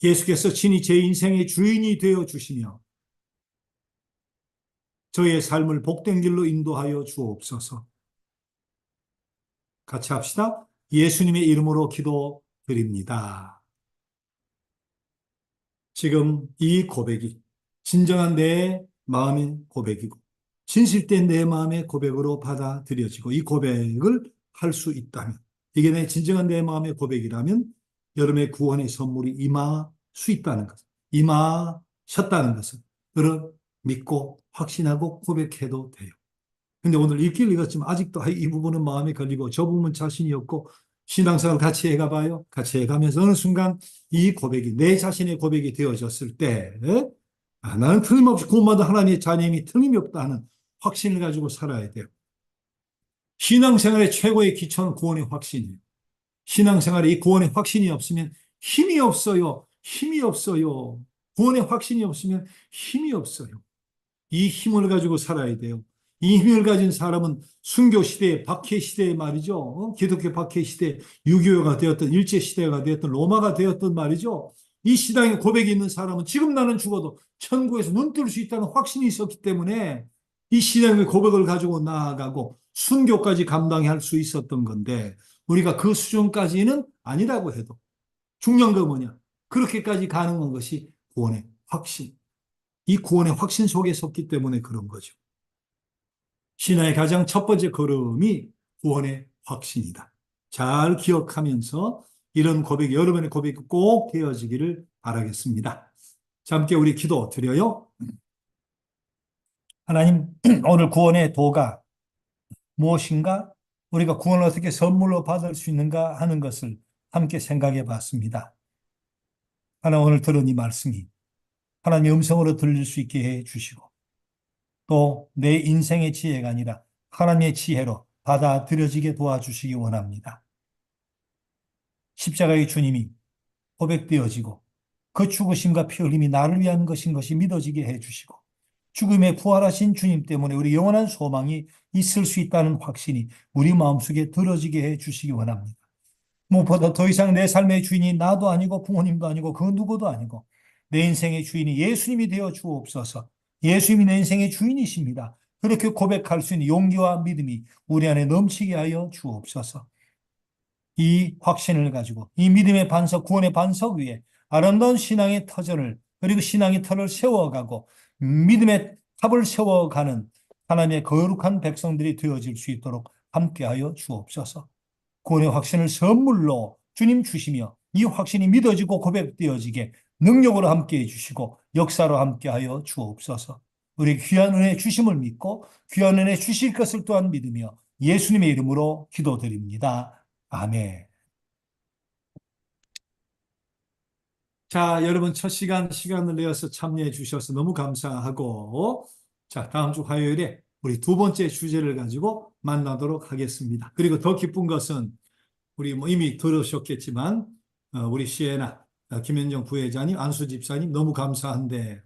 예수께서 친히 제 인생의 주인이 되어 주시며 저의 삶을 복된 길로 인도하여 주옵소서. 같이 합시다. 예수님의 이름으로 기도드립니다. 지금 이 고백이 진정한 내 마음의 고백이고 진실된 내 마음의 고백으로 받아들여지고 이 고백을 할 수 있다면 이게 내 진정한 내 마음의 고백이라면 여러분의 구원의 선물이 임할 수 있다는 것, 임하셨다는 것을 여러분 믿고 확신하고 고백해도 돼요. 근데 오늘 읽기를 읽었지만 아직도 이 부분은 마음에 걸리고 저 부분은 자신이 없고 신앙생활 같이 해가봐요. 같이 해가면서 어느 순간 이 고백이 내 자신의 고백이 되어졌을 때 나는 틀림없이 구원받은 하나님의 자녀임이 틀림이 없다 하는 확신을 가지고 살아야 돼요. 신앙생활의 최고의 기초는 구원의 확신이에요. 신앙생활에 이 구원의 확신이 없으면 힘이 없어요. 힘이 없어요. 구원의 확신이 없으면 힘이 없어요. 이 힘을 가지고 살아야 돼요. 이 힘을 가진 사람은 순교 시대, 박해 시대에 말이죠. 기독교 박해 시대, 유교가 되었던 일제 시대가 되었던 로마가 되었던 말이죠. 이 신앙의 고백이 있는 사람은 지금 나는 죽어도 천국에서 눈 뜰 수 있다는 확신이 있었기 때문에 이 신앙의 고백을 가지고 나아가고 순교까지 감당할 수 있었던 건데 우리가 그 수준까지는 아니라고 해도 중요한 건 뭐냐? 그렇게까지 가능한 것이 구원의 확신. 이 구원의 확신 속에 섰기 때문에 그런 거죠. 신앙의 가장 첫 번째 걸음이 구원의 확신이다. 잘 기억하면서 이런 고백, 여러분의 고백이 꼭 되어지기를 바라겠습니다. 자, 함께 우리 기도 드려요. 하나님, 오늘 구원의 도가 무엇인가? 우리가 구원을 어떻게 선물로 받을 수 있는가 하는 것을 함께 생각해 봤습니다. 하나님, 오늘 들은 이 말씀이 하나님의 음성으로 들릴 수 있게 해 주시고 또 내 인생의 지혜가 아니라 하나님의 지혜로 받아들여지게 도와주시기 원합니다. 십자가의 주님이 고백되어지고 그 죽으심과 피 흘림이 나를 위한 것인 것이 믿어지게 해주시고 죽음에 부활하신 주님 때문에 우리 영원한 소망이 있을 수 있다는 확신이 우리 마음속에 들어지게 해주시기 원합니다. 무엇보다 더 이상 내 삶의 주인이 나도 아니고 부모님도 아니고 그 누구도 아니고 내 인생의 주인이 예수님이 되어 주옵소서. 예수님이 내 인생의 주인이십니다. 그렇게 고백할 수 있는 용기와 믿음이 우리 안에 넘치게 하여 주옵소서. 이 확신을 가지고 이 믿음의 반석, 구원의 반석 위에 아름다운 신앙의 터전을 그리고 신앙의 터를 세워가고 믿음의 탑을 세워가는 하나님의 거룩한 백성들이 되어질 수 있도록 함께하여 주옵소서. 구원의 확신을 선물로 주님 주시며 이 확신이 믿어지고 고백되어지게 능력으로 함께해 주시고 역사로 함께하여 주옵소서. 우리 귀한 은혜 주심을 믿고 귀한 은혜 주실 것을 또한 믿으며 예수님의 이름으로 기도드립니다. 아멘. 자, 여러분 첫 시간을 내어서 참여해 주셔서 너무 감사하고 자, 다음 주 화요일에 우리 두 번째 주제를 가지고 만나도록 하겠습니다. 그리고 더 기쁜 것은 우리 뭐 이미 들으셨겠지만 우리 시에나 김현정 부회장님, 안수 집사님 너무 감사한데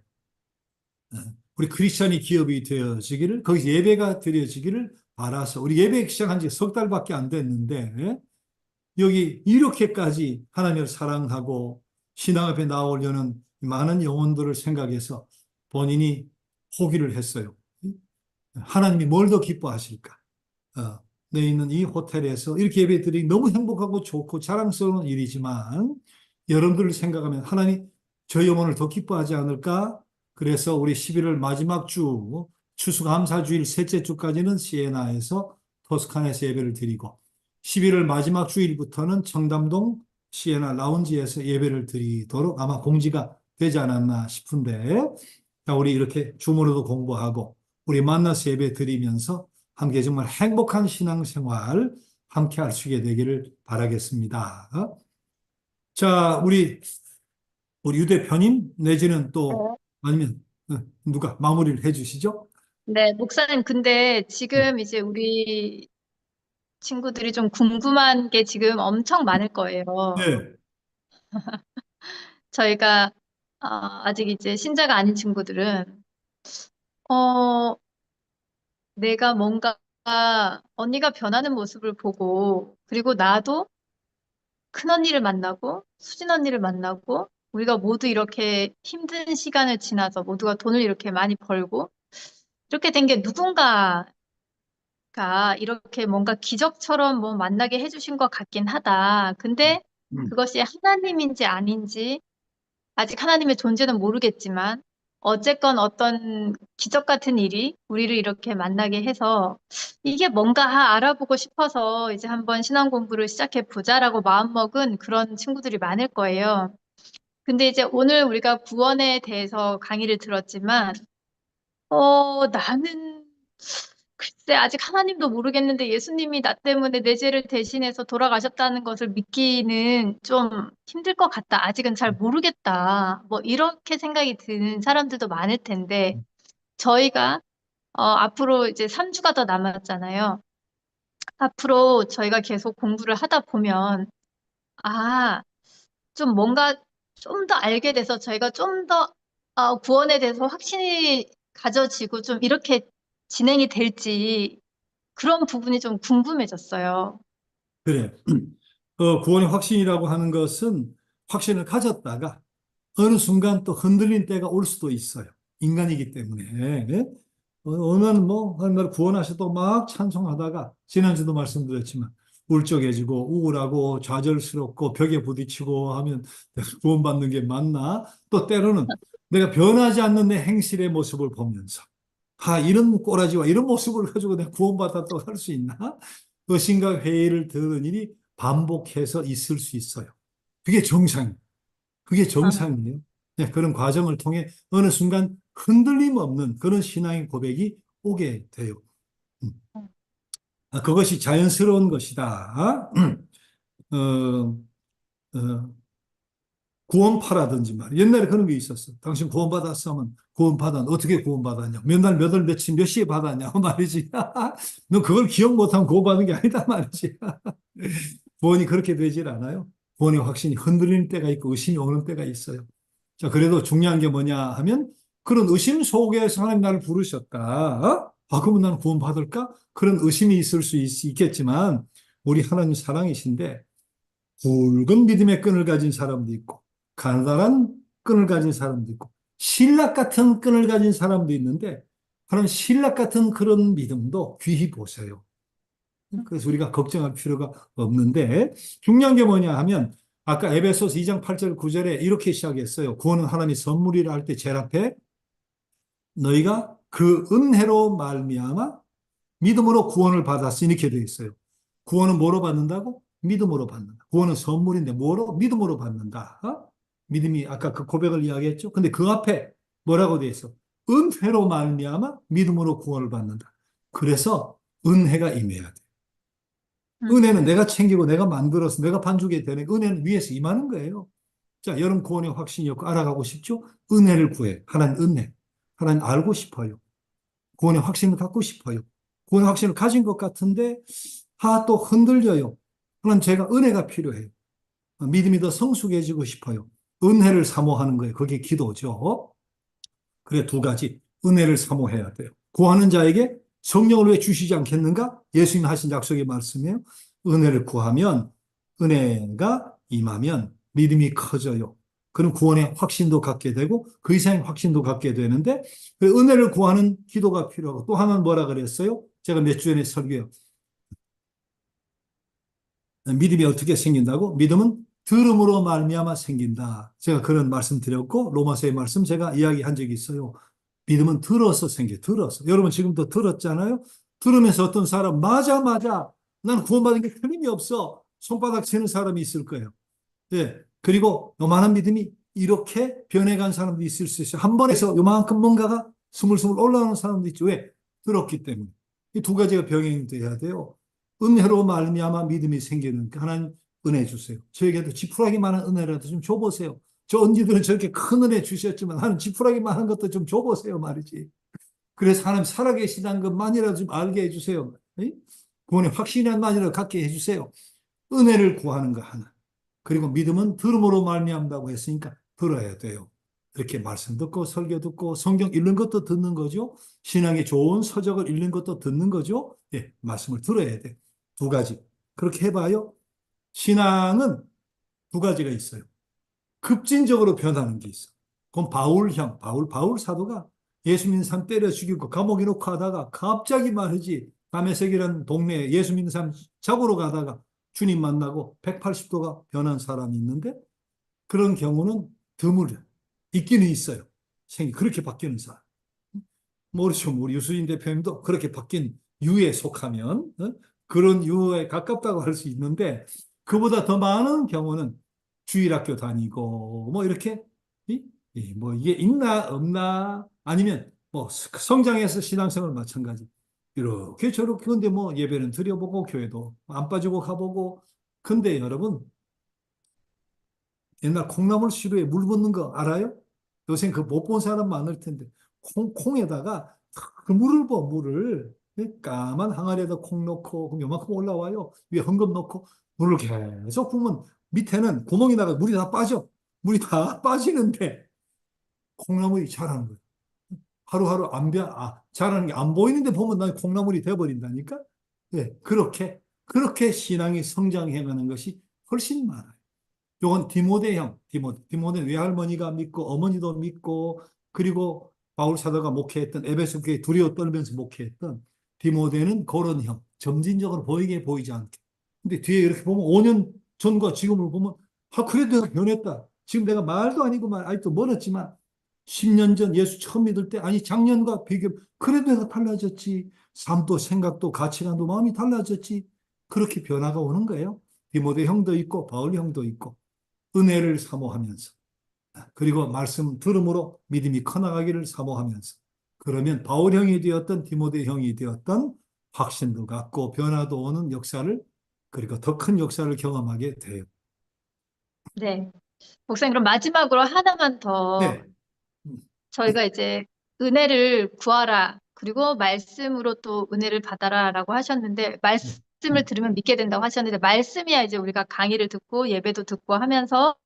우리 크리스천이 기업이 되어지기를 거기서 예배가 드려지기를 알아서 우리 예배 시작한 지 석 달밖에 안 됐는데 여기 이렇게까지 하나님을 사랑하고 신앙 앞에 나오려는 많은 영혼들을 생각해서 본인이 포기를 했어요. 하나님이 뭘 더 기뻐하실까? 내 있는 이 호텔에서 이렇게 예배드리기 너무 행복하고 좋고 자랑스러운 일이지만 여러분들을 생각하면 하나님 저 영혼을 더 기뻐하지 않을까? 그래서 우리 11월 마지막 주 추수감사주일 셋째 주까지는 시에나에서 토스카나에서 예배를 드리고 11월 마지막 주일부터는 청담동 시에나 라운지에서 예배를 드리도록 아마 공지가 되지 않았나 싶은데 자, 우리 이렇게 주문으로도 공부하고 우리 만나서 예배 드리면서 함께 정말 행복한 신앙생활 함께 할 수 있게 되기를 바라겠습니다. 자, 우리 유 대표님 내지는 또 아니면 누가 마무리를 해주시죠? 네, 목사님, 근데 지금 이제 우리 친구들이 좀 궁금한 게 지금 엄청 많을 거예요. 네, 저희가 아직 이제 신자가 아닌 친구들은 어, 내가 뭔가 언니가 변하는 모습을 보고 그리고 나도 큰 언니를 만나고 수진 언니를 만나고 우리가 모두 이렇게 힘든 시간을 지나서 모두가 돈을 이렇게 많이 벌고 이렇게 된 게 누군가가 이렇게 뭔가 기적처럼 뭐 만나게 해주신 것 같긴 하다. 근데 음, 그것이 하나님인지 아닌지 아직 하나님의 존재는 모르겠지만 어쨌건 어떤 기적 같은 일이 우리를 이렇게 만나게 해서 이게 뭔가 알아보고 싶어서 이제 한번 신앙 공부를 시작해 보자라고 마음먹은 그런 친구들이 많을 거예요. 근데 이제 오늘 우리가 구원에 대해서 강의를 들었지만 나는 글쎄 아직 하나님도 모르겠는데 예수님이 나 때문에 내 죄를 대신해서 돌아가셨다는 것을 믿기는 좀 힘들 것 같다. 아직은 잘 모르겠다. 뭐 이렇게 생각이 드는 사람들도 많을 텐데 저희가 앞으로 이제 3주가 더 남았잖아요. 앞으로 저희가 계속 공부를 하다 보면 아, 좀 뭔가 좀 더 알게 돼서 저희가 좀 더 구원에 대해서 확신이 가져지고 좀 이렇게 진행이 될지 그런 부분이 좀 궁금해졌어요. 그래. 구원의 확신이라고 하는 것은 확신을 가졌다가 어느 순간 또 흔들린 때가 올 수도 있어요. 인간이기 때문에. 예? 어느 뭐 하나님 구원하셔도 막 찬송하다가 지난주도 말씀드렸지만 울적해지고 우울하고 좌절스럽고 벽에 부딪히고 하면 내가 구원받는 게 맞나? 또 때로는 내가 변하지 않는 내 행실의 모습을 보면서 이런 꼬라지와 이런 모습을 가지고 내가 구원받았다고 할 수 있나? 의심과 회의를 드는 일이 반복해서 있을 수 있어요. 그게 정상이에요. 그게 아, 정상이에요. 네, 그런 과정을 통해 어느 순간 흔들림 없는 그런 신앙의 고백이 오게 돼요. 음. 그것이 자연스러운 것이다. 어, 어, 구원파라든지 말이야. 옛날에 그런 게 있었어. 당신 구원받았으면 어떻게 구원받았냐? 몇 날, 몇 월, 며칠, 몇 시에 받았냐? 말이지. 너 그걸 기억 못하면 구원받은 게 아니다 말이지. 구원이 그렇게 되질 않아요. 구원의 확신이 흔들리는 때가 있고 의심이 오는 때가 있어요. 자, 그래도 중요한 게 뭐냐 하면 그런 의심 속에서 하나님 나를 부르셨다. 그러면 나는 구원받을까? 그런 의심이 있을 수 있겠지만 우리 하나님 사랑이신데 굵은 믿음의 끈을 가진 사람도 있고 가느다란 끈을 가진 사람도 있고 신락 같은 끈을 가진 사람도 있는데 그런 신락 같은 그런 믿음도 귀히 보세요. 그래서 우리가 걱정할 필요가 없는데 중요한 게 뭐냐 하면 아까 에베소서 2장 8절 9절에 이렇게 시작했어요. 구원은 하나님의 선물이라 할 때 제일 앞에 너희가 그 은혜로 말미암아 믿음으로 구원을 받았으니 이렇게 되어 있어요. 구원은 뭐로 받는다고? 믿음으로 받는다. 구원은 선물인데 뭐로? 믿음으로 받는다. 믿음이 아까 그 고백을 이야기했죠. 근데 그 앞에 뭐라고 되어 있어? 은혜로 말미암아 믿음으로 구원을 받는다. 그래서 은혜가 임해야 돼. 은혜는 음, 내가 챙기고 내가 만들어서 내가 반죽이 되는 은혜는 위에서 임하는 거예요. 자, 여러분 구원의 확신이 없고 알아가고 싶죠? 은혜를 구해. 하나님 은혜. 하나님 알고 싶어요. 구원의 확신을 갖고 싶어요. 구원의 확신을 가진 것 같은데 또 흔들려요. 그럼 제가 은혜가 필요해요. 믿음이 더 성숙해지고 싶어요. 은혜를 사모하는 거예요. 그게 기도죠. 그래 두 가지. 은혜를 사모해야 돼요. 구하는 자에게 성령을 왜 주시지 않겠는가? 예수님 하신 약속의 말씀이에요. 은혜를 구하면 은혜가 임하면 믿음이 커져요. 그럼 구원의 확신도 갖게 되고 그 이상의 확신도 갖게 되는데 그 은혜를 구하는 기도가 필요하고 또 하나는 뭐라 그랬어요? 제가 몇 주 전에 설교요. 믿음이 어떻게 생긴다고? 믿음은 들음으로 말미암아 생긴다. 제가 그런 말씀 드렸고 로마서의 말씀 제가 이야기한 적이 있어요. 믿음은 들어서 생겨. 들어서. 여러분 지금도 들었잖아요. 들으면서 어떤 사람 맞아 맞아. 난 구원받은 게 틀림이 없어. 손바닥 치는 사람이 있을 거예요. 예. 그리고 요만한 믿음이 이렇게 변해간 사람도 있을 수 있어요. 한 번에서 요만큼 뭔가가 스물스물 올라오는 사람도 있죠. 왜? 들었기 때문에. 이 두 가지가 병행돼야 돼요. 은혜로 말미암아 믿음이 생기는 하나님 은혜 주세요. 저에게도 지푸라기 많은 은혜라도 좀 줘보세요. 저 언니들은 저렇게 큰 은혜 주셨지만 하나님 지푸라기 많은 것도 좀 줘보세요 말이지. 그래서 하나님 살아계시다는 것만이라도 좀 알게 해주세요. 구원의 확신만이라도 갖게 해주세요. 은혜를 구하는 거 하나. 그리고 믿음은 들음으로 말미암다고 했으니까 들어야 돼요. 이렇게 말씀 듣고 설교 듣고 성경 읽는 것도 듣는 거죠. 신앙의 좋은 서적을 읽는 것도 듣는 거죠. 예, 말씀을 들어야 돼. 두 가지. 그렇게 해봐요. 신앙은 두 가지가 있어요. 급진적으로 변하는 게 있어. 그건 바울 사도가 예수 믿는 사람 때려 죽이고 감옥에 놓고 하다가 갑자기 말이지 다메섹이라는 동네에 예수 믿는 사람 잡으러 가다가 주님 만나고 180도가 변한 사람이 있는데 그런 경우는 드물어요. 있기는 있어요. 그렇게 바뀌는 사람. 모르죠. 우리 유수인 대표님도 그렇게 바뀐 유에 속하면 그런 유에 가깝다고 할 수 있는데 그보다 더 많은 경우는 주일학교 다니고 뭐 이렇게 뭐 이게 있나 없나 아니면 뭐 성장해서 신앙생활 마찬가지 이렇게 저렇게 근데 뭐 예배는 드려보고 교회도 안 빠지고 가보고 근데 여러분 옛날 콩나물 시루에 물 붓는 거 알아요? 요새 그 못 본 사람 많을 텐데 콩에다가 그 물을 부어 물을 까만 항아리에다 콩 넣고 그럼 요만큼 올라와요. 위에 헝겊 넣고 물을 계속 부으면 밑에는 구멍이 나가 물이 다 빠져. 물이 다 빠지는데 콩나물이 자라는 거예요. 하루하루 자라는 게 안 보이는데 보면 난 콩나물이 돼버린다니까. 예, 그렇게 신앙이 성장해가는 것이 훨씬 많아요. 요건 디모데형, 디모데 외할머니가 믿고 어머니도 믿고 그리고 바울 사도가 목회했던 에베소 교회 두려워 떨면서 목회했던 디모데는 그런 형, 점진적으로 보이지 않게. 근데 뒤에 이렇게 보면 5년 전과 지금을 보면 그래도 내가 변했다. 지금 내가 말도 아니고 아직도 멀었지만 10년 전 예수 처음 믿을 때 아니 작년과 비교 그래도 내가 달라졌지. 삶도 생각도 가치관도 마음이 달라졌지. 그렇게 변화가 오는 거예요. 디모데 형도 있고 바울 형도 있고. 은혜를 사모하면서 그리고 말씀 들음으로 믿음이 커나가기를 사모하면서 그러면 바울 형이 되었던 디모데 형이 되었던 확신도 갖고 변화도 오는 역사를 그리고 더 큰 역사를 경험하게 돼요. 네. 목사님, 그럼 마지막으로 하나만 더 네. 음, 저희가 이제 은혜를 구하라. 그리고 말씀으로 또 은혜를 받아라라고 하셨는데, 네. 말씀을 들으면 믿게 된다고 하셨는데, 말씀이야 이제 우리가 강의를 듣고 예배도 듣고 하면서,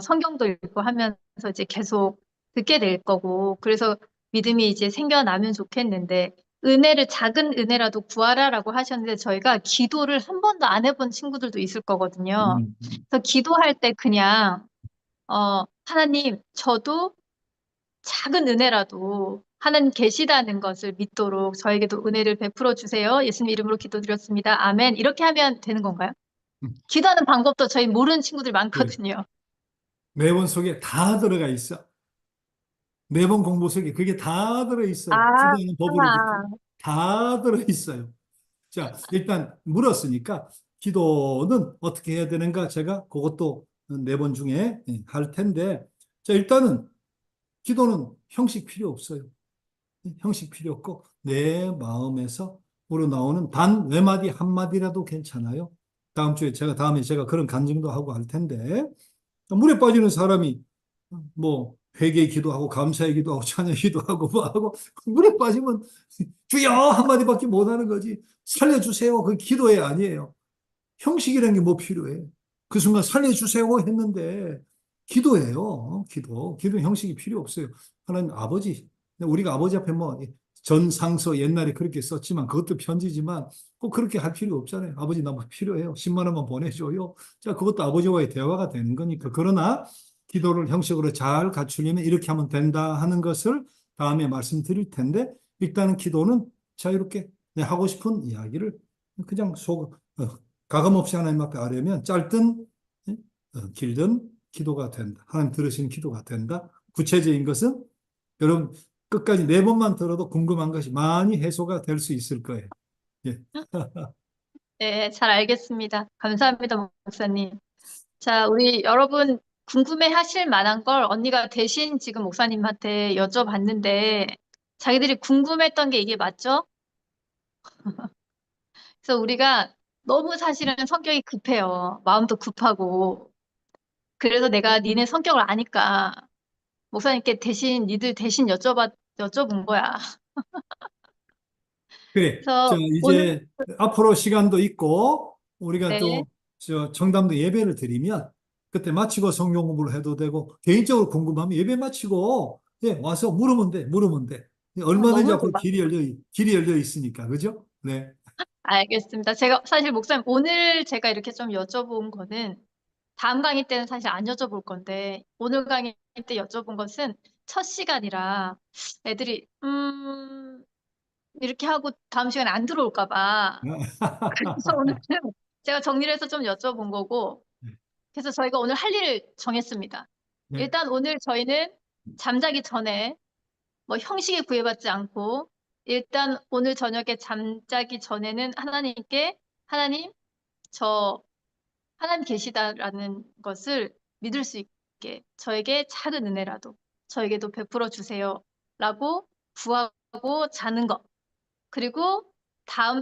성경도 읽고 하면서 이제 계속 듣게 될 거고, 그래서 믿음이 이제 생겨나면 좋겠는데, 작은 은혜라도 구하라라고 하셨는데, 저희가 기도를 한 번도 안 해본 친구들도 있을 거거든요. 음, 음. 그래서 기도할 때 그냥, 하나님, 저도 작은 은혜라도 하나님 계시다는 것을 믿도록 저에게도 은혜를 베풀어 주세요. 예수님 이름으로 기도드렸습니다. 아멘. 이렇게 하면 되는 건가요? 기도하는 방법도 저희 모르는 친구들 그래. 많거든요. 매번 속에 다 들어가 있어. 매번 공부 속에 그게 다 들어 있어요. 아, 기도하는 법으로부터 하나. 다 들어 있어요. 자, 일단 물었으니까 기도는 어떻게 해야 되는가? 제가 그것도 네 번 중에 할 텐데, 자, 일단은 기도는 형식 필요 없어요. 형식 필요 없고 내 마음에서 우러나오는 단 외마디 한마디라도 괜찮아요. 다음에 제가 그런 간증도 하고 할 텐데, 물에 빠지는 사람이 뭐 회개 기도하고 감사의 기도하고 찬양 기도하고 뭐 하고 물에 빠지면 주여 한마디밖에 못 하는 거지. 살려주세요. 그 기도회 아니에요. 형식이라는 게 뭐 필요해. 그 순간 살려주세요 했는데 기도예요. 기도 형식이 필요 없어요. 하나님 아버지, 우리가 아버지 앞에 뭐 전상서 옛날에 그렇게 썼지만 그것도 편지지만 꼭 그렇게 할 필요 없잖아요. 아버지 나 뭐 필요해요. 10만 원만 보내줘요. 자, 그것도 아버지와의 대화가 되는 거니까. 그러나 기도를 형식으로 잘 갖추려면 이렇게 하면 된다 하는 것을 다음에 말씀드릴 텐데 일단은 기도는 자유롭게 내 하고 싶은 이야기를 그냥 가감 없이 하나님 앞에 아뢰면 짧든 길든 기도가 된다. 하나님 들으시는 기도가 된다. 구체적인 것은 여러분 끝까지 네 번만 들어도 궁금한 것이 많이 해소가 될 수 있을 거예요. 예. 네, 잘 알겠습니다. 감사합니다, 목사님. 자, 우리 여러분 궁금해 하실 만한 걸 언니가 대신 지금 목사님한테 여쭤봤는데, 자기들이 궁금했던 게 이게 맞죠? 그래서 우리가 너무 사실은 성격이 급해요. 마음도 급하고. 그래서 내가 니네 성격을 아니까 목사님께 니들 대신 여쭤본 거야. 그래. 자, 그래서 오늘, 이제 앞으로 시간도 있고 우리가 네, 또 청담도 예배를 드리면 그때 마치고 성경 공부를 해도 되고 개인적으로 궁금하면 예배 마치고 와서 물으면 돼. 물으면 돼. 얼마든지 너무 앞으로 좋아. 길이 열려 있으니까. 그죠? 네. 알겠습니다. 제가 사실 목사님 오늘 제가 이렇게 좀 여쭤본 거는 다음 강의 때는 사실 안 여쭤볼 건데 오늘 강의 때 여쭤본 것은 첫 시간이라 애들이 이렇게 하고 다음 시간에 안 들어올까 봐. 그래서 오늘은 제가 정리를 해서 좀 여쭤본 거고 그래서 저희가 오늘 할 일을 정했습니다. 네. 일단 오늘 저희는 잠자기 전에 뭐 형식에 구애받지 않고 일단 오늘 저녁에 잠자기 전에는 하나님, 저 하나님 계시다라는 것을 믿을 수 있게 저에게 작은 은혜라도 저에게도 베풀어 주세요. 라고 구하고 자는 것. 그리고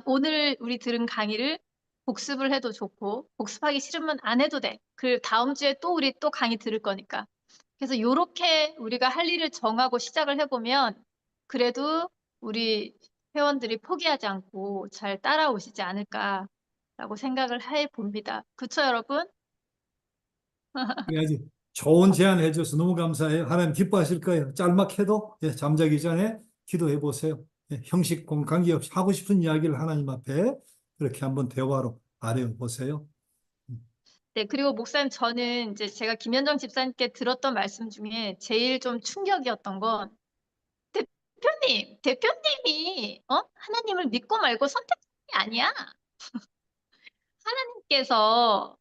오늘 우리 들은 강의를 복습을 해도 좋고 복습하기 싫으면 안 해도 돼. 그 다음 주에 또 우리 또 강의 들을 거니까. 그래서 요렇게 우리가 할 일을 정하고 시작을 해보면 그래도 우리 회원들이 포기하지 않고 잘 따라오시지 않을까라고 생각을 해 봅니다. 그쵸, 여러분? 그래야지. 좋은 제안 해줘서 너무 감사해요. 하나님 기뻐하실 거예요. 짤막해도 예, 잠자기 전에 기도해 보세요. 예, 형식 관계없이 하고 싶은 이야기를 하나님 앞에 그렇게 한번 대화로 아뢰어 보세요. 네, 그리고 목사님, 저는 이제 제가 김현정 집사님께 들었던 말씀 중에 제일 좀 충격이었던 건, 대표님이, 하나님을 믿고 말고 선택이 아니야. 하나님께서,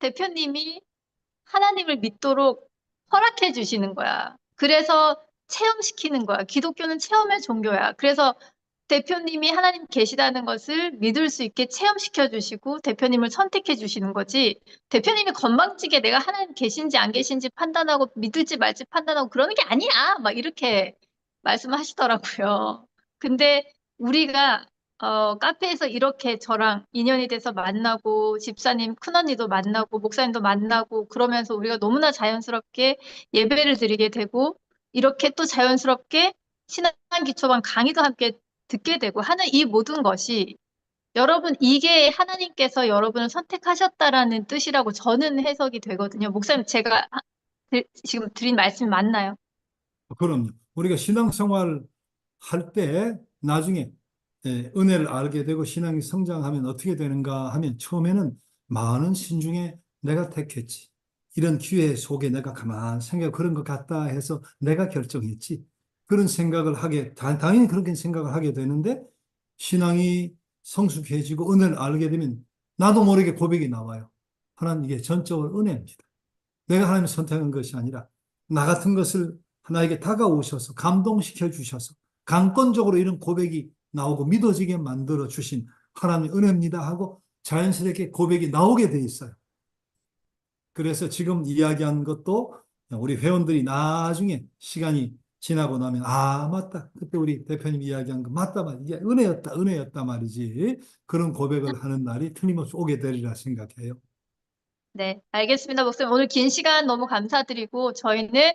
대표님이 하나님을 믿도록 허락해 주시는 거야. 그래서 체험시키는 거야. 기독교는 체험의 종교야. 그래서 대표님이 하나님 계시다는 것을 믿을 수 있게 체험시켜 주시고 대표님을 선택해 주시는 거지. 대표님이 건방지게 내가 하나님 계신지 안 계신지 판단하고 믿을지 말지 판단하고 그러는 게 아니야. 막 이렇게 말씀하시더라고요. 근데 우리가 카페에서 이렇게 저랑 인연이 돼서 만나고 집사님 큰언니도 만나고 목사님도 만나고 그러면서 우리가 너무나 자연스럽게 예배를 드리게 되고 이렇게 또 자연스럽게 신앙 기초반 강의도 함께 듣게 되고 하는 이 모든 것이 여러분 이게 하나님께서 여러분을 선택하셨다라는 뜻이라고 저는 해석이 되거든요. 목사님 제가 지금 드린 말씀이 맞나요? 그럼요. 우리가 신앙생활 할 때 나중에 예, 은혜를 알게 되고 신앙이 성장하면 어떻게 되는가 하면 처음에는 많은 신중에 내가 택했지. 이런 기회 속에 내가 가만 생각 그런 것 같다 해서 내가 결정했지. 그런 생각을 하게 당연히 그렇게 생각을 하게 되는데 신앙이 성숙해지고 은혜를 알게 되면 나도 모르게 고백이 나와요. 하나님 이게 전적으로 은혜입니다. 내가 하나님 선택한 것이 아니라 나 같은 것을 하나에게 다가오셔서 감동시켜 주셔서 강권적으로 이런 고백이 나오고 믿어지게 만들어 주신 하나님의 은혜입니다 하고 자연스럽게 고백이 나오게 돼 있어요. 그래서 지금 이야기한 것도 우리 회원들이 나중에 시간이 지나고 나면 아 맞다 그때 우리 대표님 이야기한 거 맞다 맞다 이게 은혜였다 말이지 그런 고백을 하는 날이 틀림없이 오게 되리라 생각해요. 네, 알겠습니다. 목사님 오늘 긴 시간 너무 감사드리고 저희는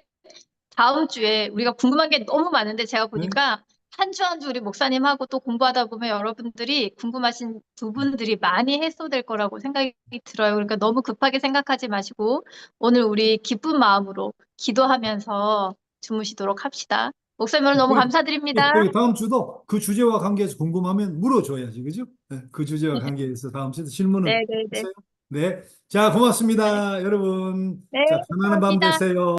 다음 주에 우리가 궁금한 게 너무 많은데 제가 네? 보니까 한 주 한 주 우리 목사님하고 또 공부하다 보면 여러분들이 궁금하신 부분들이 많이 해소될 거라고 생각이 들어요. 그러니까 너무 급하게 생각하지 마시고 오늘 우리 기쁜 마음으로 기도하면서 주무시도록 합시다. 목사님 오늘 너무 저기, 감사드립니다. 저기 다음 주도 그 주제와 관계해서 궁금하면 물어줘야지, 그죠? 네, 그 주제와 관계해서 다음 주도 질문을 네, 네, 네. 있어요? 네. 자, 고맙습니다, 여러분. 네, 자, 편안한 밤 감사합니다. 되세요.